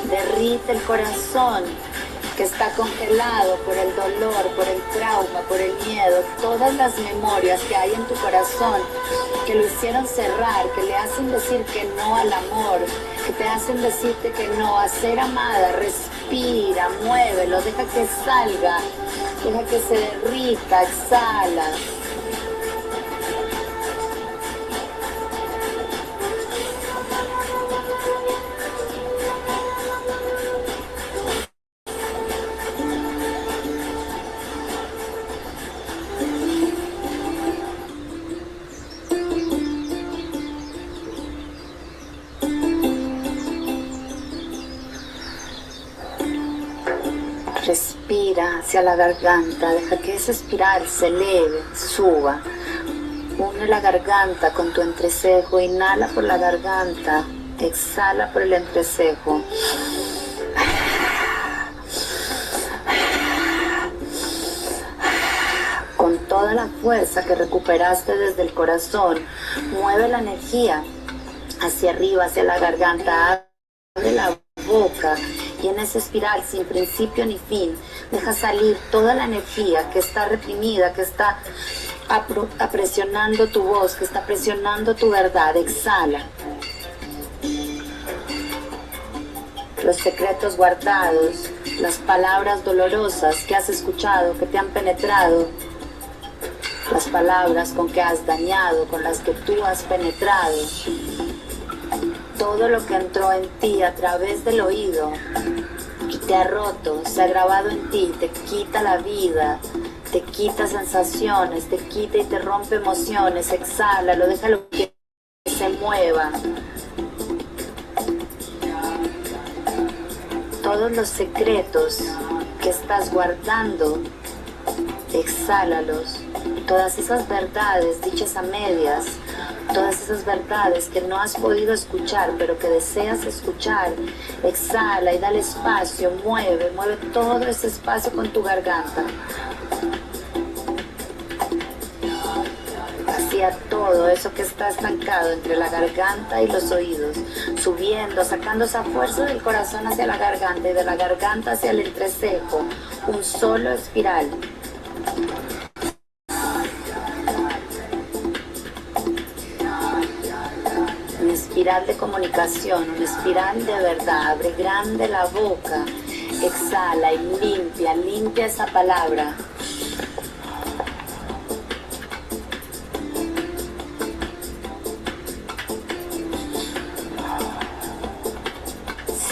Derrite el corazón que está congelado por el dolor, por el trauma, por el miedo, todas las memorias que hay en tu corazón que lo hicieron cerrar, que le hacen decir que no al amor, que te hacen decirte que no a ser amada. Respira, muévelo, deja que salga, deja que se derrita, exhala. Respira hacia la garganta, deja que esa espiral se eleve, suba. Une la garganta con tu entrecejo, inhala por la garganta, exhala por el entrecejo. Con toda la fuerza que recuperaste desde el corazón, mueve la energía hacia arriba, hacia la garganta, abre la boca. Y en esa espiral sin principio ni fin, deja salir toda la energía que está reprimida, que está presionando tu voz, que está presionando tu verdad. Exhala. Los secretos guardados, las palabras dolorosas que has escuchado, que te han penetrado, las palabras con que has dañado, con las que tú has penetrado. Todo lo que entró en ti a través del oído y te ha roto, se ha grabado en ti, te quita la vida, te quita sensaciones, te quita y te rompe emociones. Exhálalo, déjalo que se mueva. Todos los secretos que estás guardando, exhálalos. Todas esas verdades dichas a medias, todas esas verdades que no has podido escuchar, pero que deseas escuchar, exhala y dale espacio, mueve todo ese espacio con tu garganta. Vacía todo eso que está estancado entre la garganta y los oídos, subiendo, sacando esa fuerza del corazón hacia la garganta y de la garganta hacia el entrecejo, un solo espiral. Una espiral de comunicación, una espiral de verdad. Abre grande la boca, exhala y limpia esa palabra.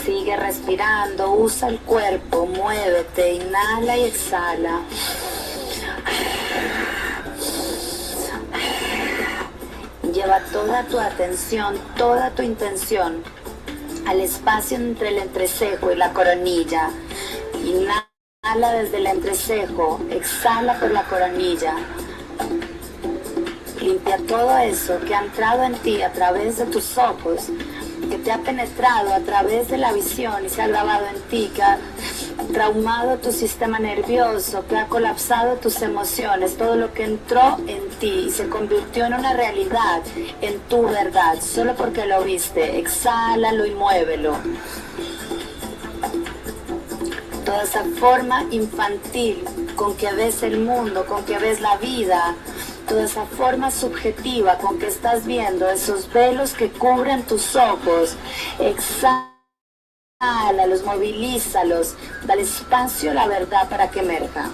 Sigue respirando, usa el cuerpo, muévete, inhala y exhala. Lleva toda tu atención, toda tu intención al espacio entre el entrecejo y la coronilla. Inhala desde el entrecejo, exhala por la coronilla. Limpia todo eso que ha entrado en ti a través de tus ojos que te ha penetrado a través de la visión y se ha grabado en ti, que ha traumado tu sistema nervioso, que ha colapsado tus emociones, todo lo que entró en ti y se convirtió en una realidad, en tu verdad, solo porque lo viste. Exhálalo y muévelo. Toda esa forma infantil con que ves el mundo, con que ves la vida, toda esa forma subjetiva con que estás viendo, esos velos que cubren tus ojos, exhálalos, movilízalos, dale espacio a la verdad para que emerja.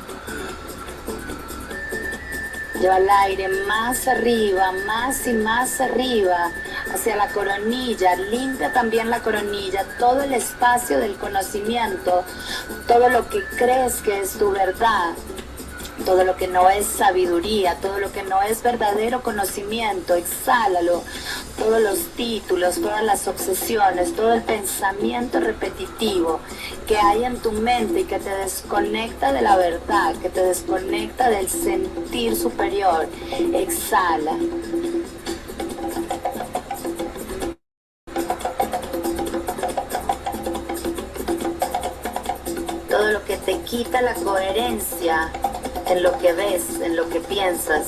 Lleva el aire más arriba, más y más arriba, hacia la coronilla. Limpia también la coronilla, todo el espacio del conocimiento, todo lo que crees que es tu verdad, todo lo que no es sabiduría, todo lo que no es verdadero conocimiento. Exhálalo. Todos los títulos, todas las obsesiones, todo el pensamiento repetitivo que hay en tu mente y que te desconecta de la verdad, que te desconecta del sentir superior. Exhala. Todo lo que te quita la coherencia en lo que ves, en lo que piensas.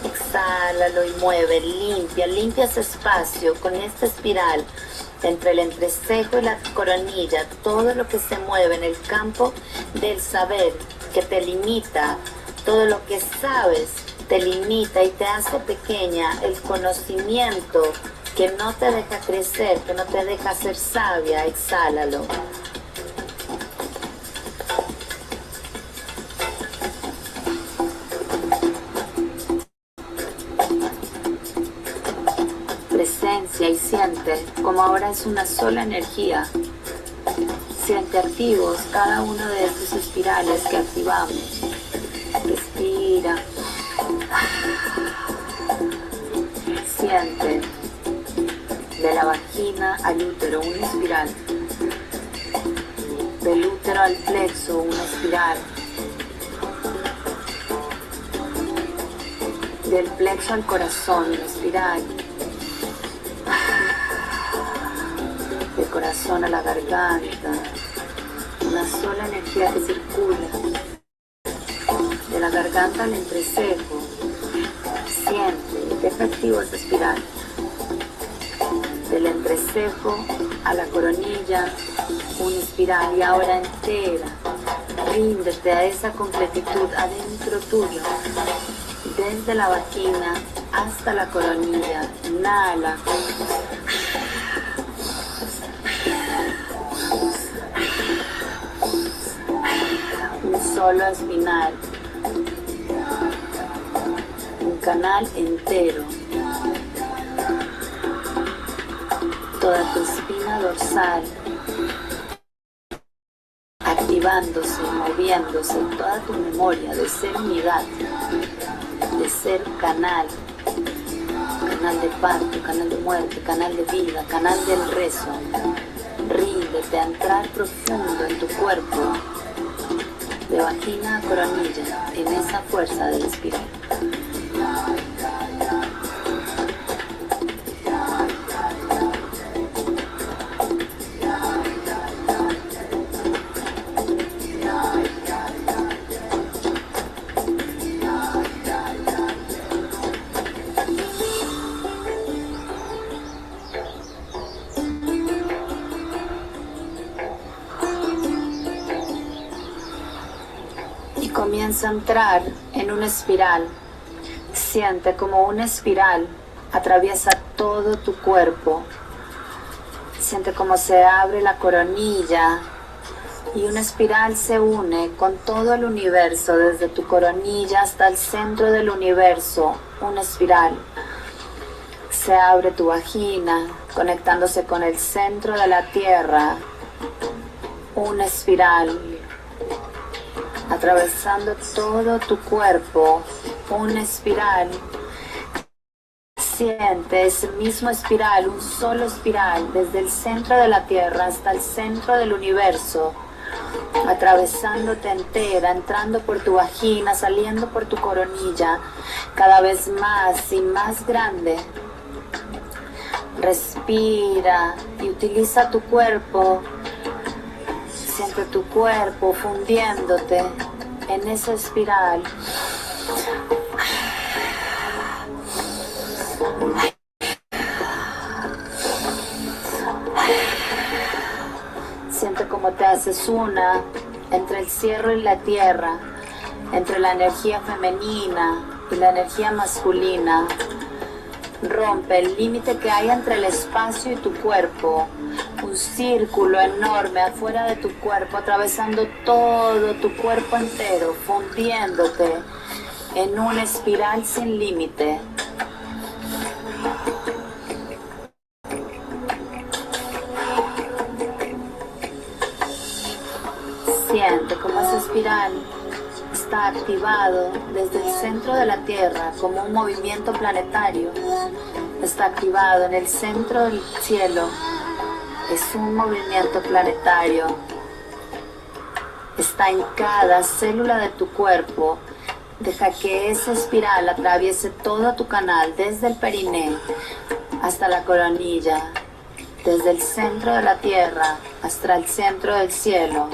Exhálalo y mueve, limpia ese espacio con esta espiral entre el entrecejo y la coronilla, todo lo que se mueve en el campo del saber que te limita, todo lo que sabes te limita y te hace pequeña, el conocimiento que no te deja crecer, que no te deja ser sabia. Exhálalo. Y siente como ahora es una sola energía. Siente activos cada uno de estos espirales que activamos. Respira. Siente de la vagina al útero una espiral. Del útero al plexo una espiral. Del plexo al corazón una espiral. Del corazón a la garganta, una sola energía que circula. De la garganta al entrecejo, siente, deja activo esa espiral. Del entrecejo a la coronilla, una espiral, y ahora entera. Ríndete a esa completitud adentro tuyo, desde la vagina hasta la coronilla. Inhala. Un solo espinal, un canal entero, toda tu espina dorsal activándose, moviéndose, toda tu memoria de ser unidad, de ser canal, canal de parto, canal de muerte, canal de vida, canal del rezo. Ríndete a entrar profundo en tu cuerpo, de vagina a coronilla, en esa fuerza del espiral. Comienza a entrar en una espiral. Siente como una espiral atraviesa todo tu cuerpo. Siente como se abre la coronilla y una espiral se une con todo el universo, desde tu coronilla hasta el centro del universo. Una espiral. Se abre tu vagina, conectándose con el centro de la tierra. Una espiral. Atravesando todo tu cuerpo, una espiral. Siente ese mismo espiral, un solo espiral, desde el centro de la Tierra hasta el centro del universo, atravesándote entera, entrando por tu vagina, saliendo por tu coronilla, cada vez más y más grande, Respira y utiliza tu cuerpo. Siente tu cuerpo fundiéndote en esa espiral. Siente cómo te haces una entre el cielo y la tierra, entre la energía femenina y la energía masculina. Rompe el límite que hay entre el espacio y tu cuerpo. Un círculo enorme afuera de tu cuerpo, atravesando todo tu cuerpo entero, fundiéndote en una espiral sin límite. Siente cómo esa espiral está activado desde el centro de la Tierra como un movimiento planetario. Está activado en el centro del cielo. Es un movimiento planetario. Está en cada célula de tu cuerpo. Deja que esa espiral atraviese todo tu canal, desde el periné hasta la coronilla, desde el centro de la Tierra hasta el centro del cielo.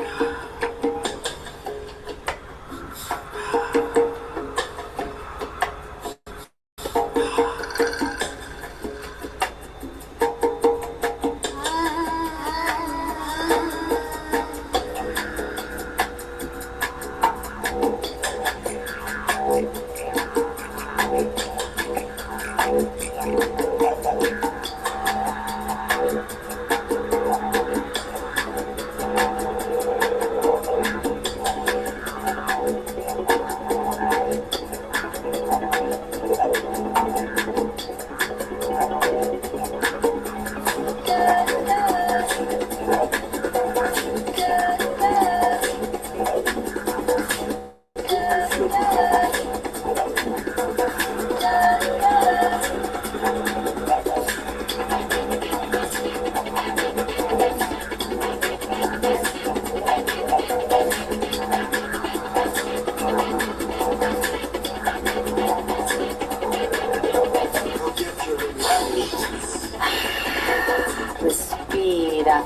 Respira.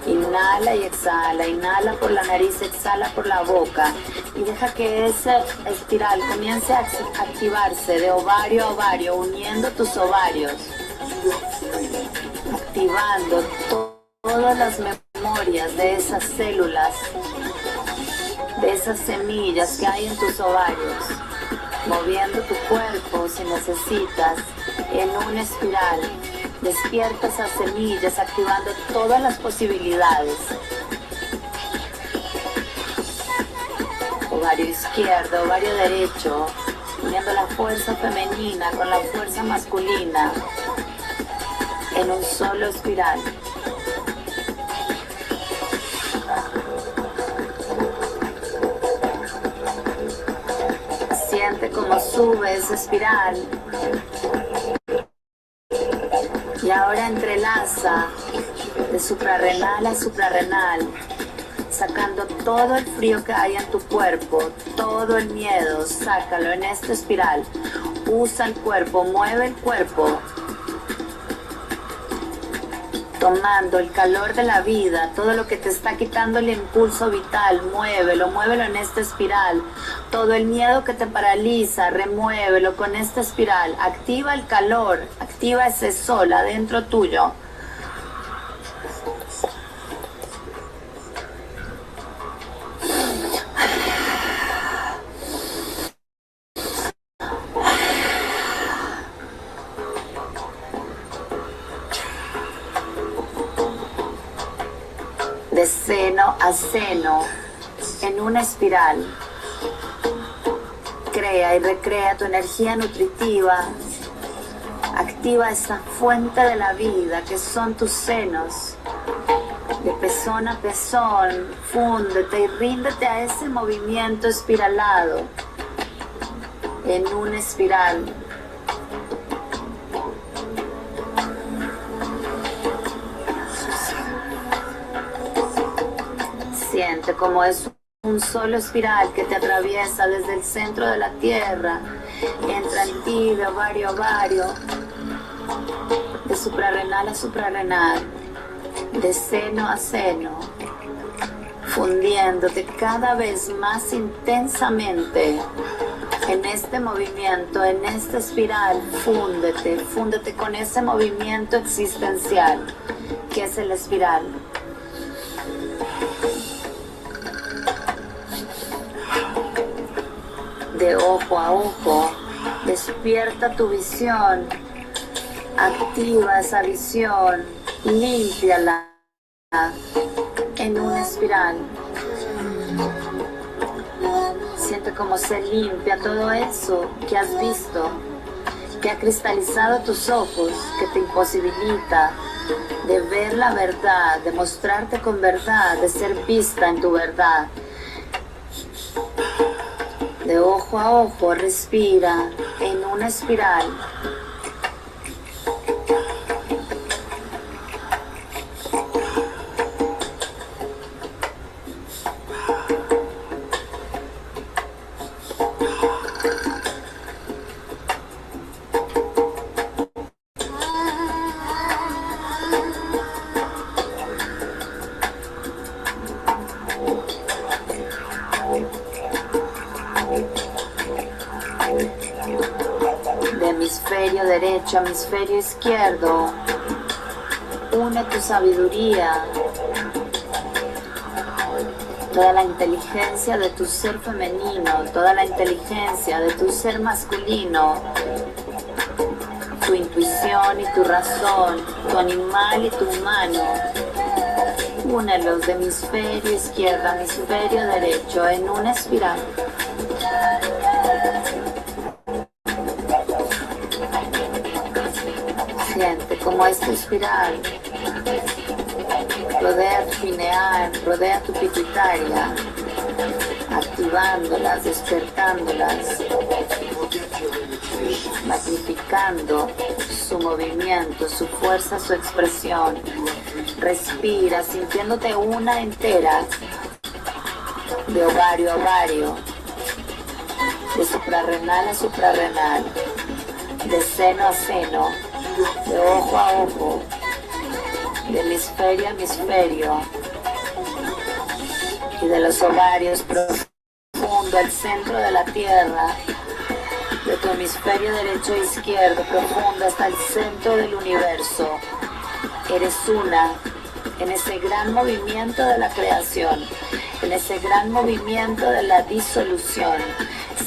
Inhala y exhala. Inhala por la nariz, exhala por la boca. Y deja que esa espiral comience a activarse de ovario a ovario, uniendo tus ovarios. Activando todas las memorias de esas células, de esas semillas que hay en tus ovarios. Moviendo tu cuerpo si necesitas en una espiral. Despierta esas semillas, activando todas las posibilidades. Ovario izquierdo, ovario derecho, uniendo la fuerza femenina con la fuerza masculina en un solo espiral. Siente cómo sube esa espiral. Y ahora entrelaza de suprarrenal a suprarrenal, sacando todo el frío que hay en tu cuerpo, todo el miedo, sácalo en esta espiral. Usa el cuerpo, mueve el cuerpo, tomando el calor de la vida, todo lo que te está quitando el impulso vital, muévelo en esta espiral. Todo el miedo que te paraliza, remuévelo con esta espiral. Activa el calor, activa ese sol adentro tuyo. De seno a seno, en una espiral. Crea y recrea tu energía nutritiva. Activa esa fuente de la vida que son tus senos. De pezón a pezón, fúndete y ríndete a ese movimiento espiralado. En una espiral. Siente como es un solo espiral que te atraviesa desde el centro de la tierra, entra en ti de ovario a ovario, de suprarrenal a suprarrenal, de seno a seno, fundiéndote cada vez más intensamente en este movimiento, en esta espiral. Fúndete con ese movimiento existencial que es el espiral. De ojo a ojo, despierta tu visión, activa esa visión, límpiala en una espiral. Siente cómo se limpia todo eso que has visto, que ha cristalizado tus ojos, que te imposibilita de ver la verdad, de mostrarte con verdad, de ser vista en tu verdad. De ojo a ojo, respira en una espiral. De hemisferio derecho a hemisferio izquierdo, une tu sabiduría, toda la inteligencia de tu ser femenino, toda la inteligencia de tu ser masculino, tu intuición y tu razón, tu animal y tu humano. Únelos de hemisferio izquierdo a hemisferio derecho en una espiral. Siente como esta espiral rodea tu pineal, rodea tu pituitaria, activándolas, despertándolas, magnificando su movimiento, su fuerza, su expresión. Respira, sintiéndote una entera, de ovario a ovario, de suprarrenal a suprarrenal, de seno a seno, de ojo a ojo, de hemisferio a hemisferio, y de los ovarios profundo al centro de la tierra, de tu hemisferio derecho e izquierdo profundo hasta el centro del universo. Eres una en ese gran movimiento de la creación, en ese gran movimiento de la disolución.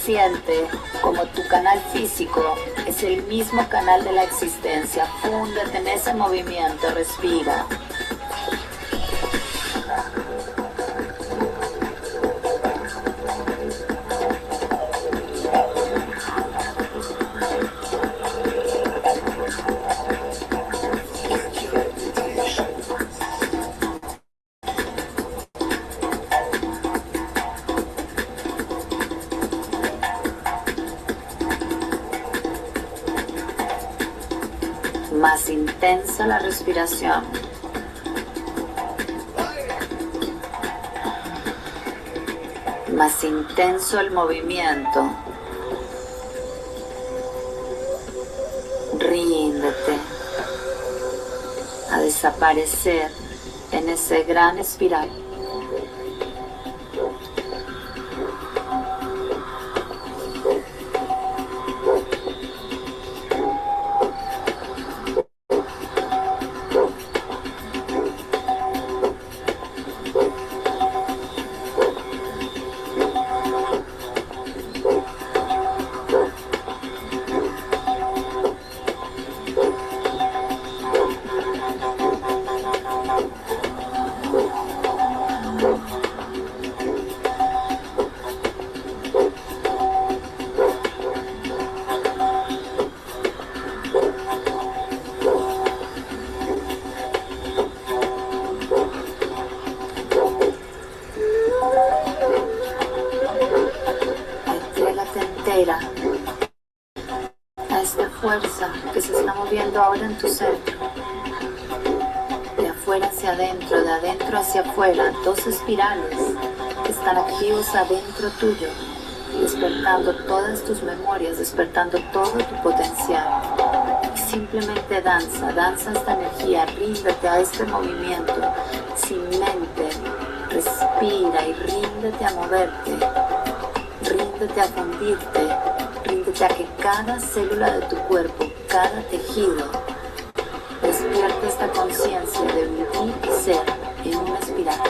Siente como tu canal físico es el mismo canal de la existencia. Fúndete en ese movimiento, respira. Más intensa la respiración. Más intenso el movimiento. Ríndete a desaparecer en ese gran espiral. A esta fuerza que se está moviendo ahora en tu centro, de afuera hacia adentro, de adentro hacia afuera, dos espirales que están activos adentro tuyo, despertando todas tus memorias, despertando todo tu potencial. Simplemente danza, danza esta energía, ríndete a este movimiento, sin mente, respira y ríndete a moverte, ríndete a fundirte, ríndete a que cada célula de tu cuerpo, cada tejido, despierte esta conciencia de vivir y ser en una espiral.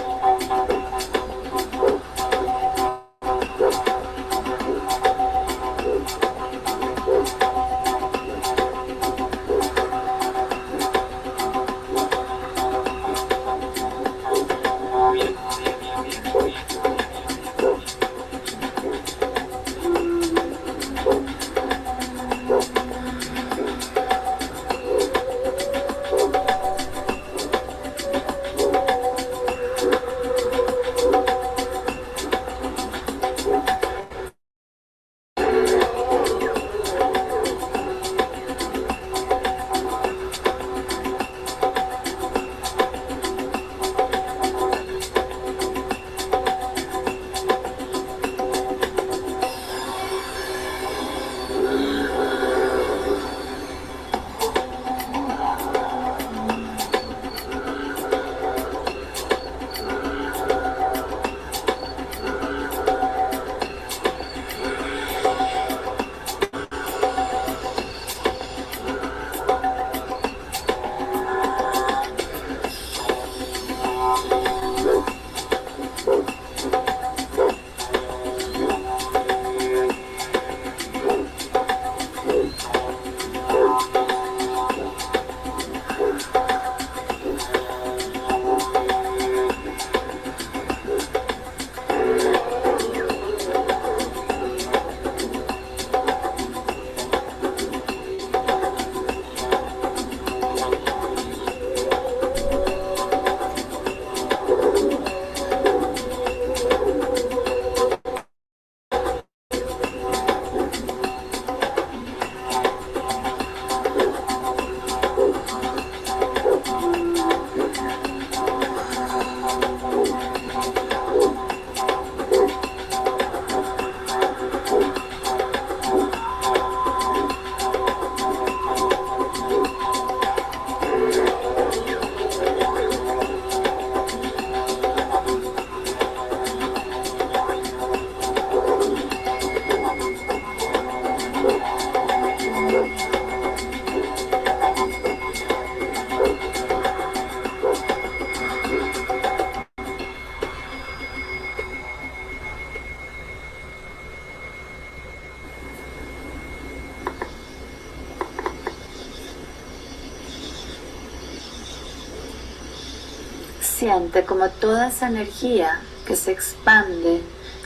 Siente como toda esa energía que se expande,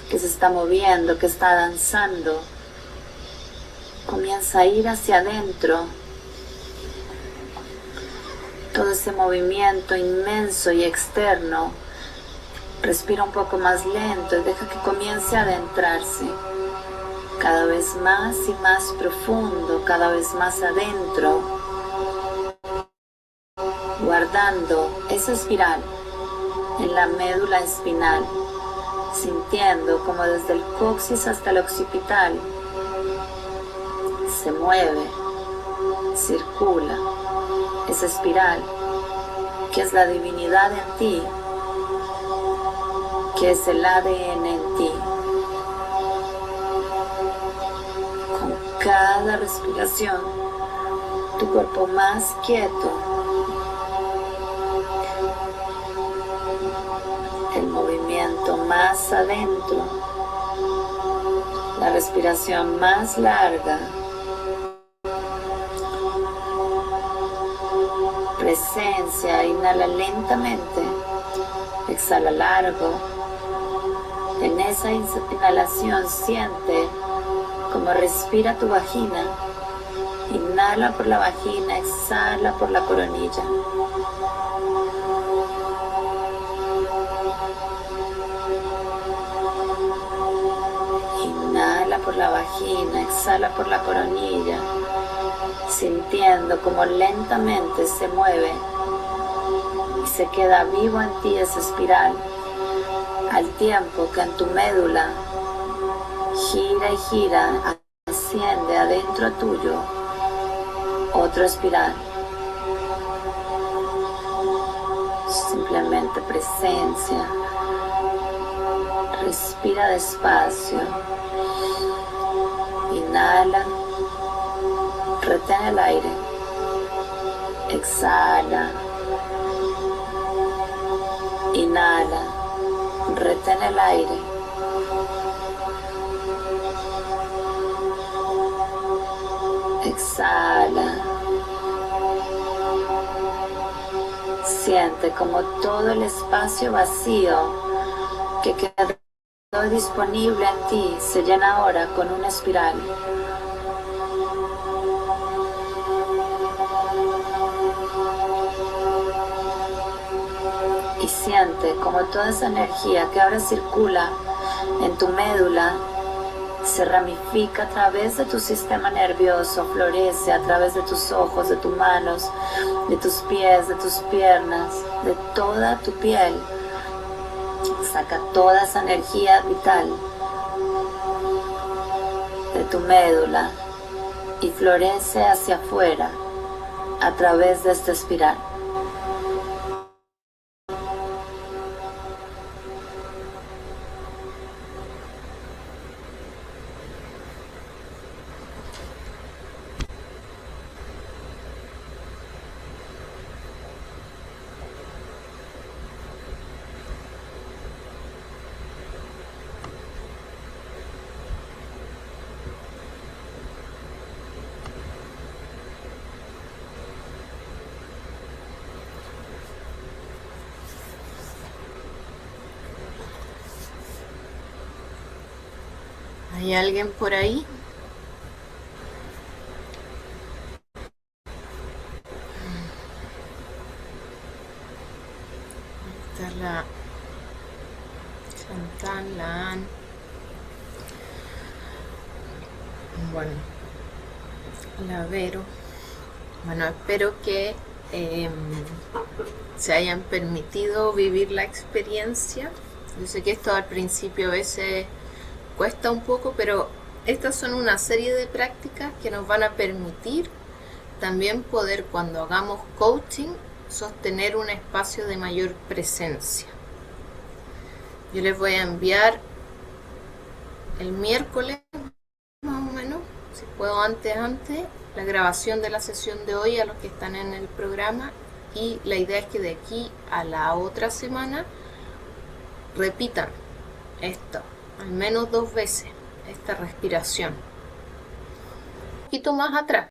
que se está moviendo, que está danzando, comienza a ir hacia adentro. Todo ese movimiento inmenso y externo, respira un poco más lento y deja que comience a adentrarse cada vez más y más profundo, cada vez más adentro, guardando esa espiral en la médula espinal, sintiendo como desde el coxis hasta el occipital se mueve, circula esa espiral que es la divinidad en ti, que es el ADN en ti. Con cada respiración, tu cuerpo más quieto, el movimiento más adentro, la respiración más larga, presencia, inhala lentamente, exhala largo. En esa inhalación siente como respira tu vagina, inhala por la vagina, exhala por la coronilla. Inhala por la vagina, exhala por la coronilla, sintiendo como lentamente se mueve y se queda vivo en ti esa espiral, al tiempo que en tu médula gira y gira, asciende adentro tuyo Otra espiral. Simplemente presencia. Respira despacio. Inhala. Retén el aire. Exhala. Inhala. Retén el aire. Exhala. Siente como todo el espacio vacío que quedó disponible en ti se llena ahora con una espiral. Y siente como toda esa energía que ahora circula en tu médula se ramifica a través de tu sistema nervioso, florece a través de tus ojos, de tus manos, de tus pies, de tus piernas, de toda tu piel. Saca toda esa energía vital de tu médula y florece hacia afuera a través de esta espiral. ¿Hay alguien por ahí? Está la Chantal, la Anne. Bueno, la Vero. Bueno, espero que se hayan permitido vivir la experiencia. Yo sé que esto al principio a veces cuesta un poco, pero estas son una serie de prácticas que nos van a permitir también poder, cuando hagamos coaching, sostener un espacio de mayor presencia. Yo les voy a enviar el miércoles, más o menos, si puedo antes, la grabación de la sesión de hoy a los que están en el programa, y la idea es que de aquí a la otra semana repitan esto al menos 2 veces, esta respiración. Un poquito más atrás,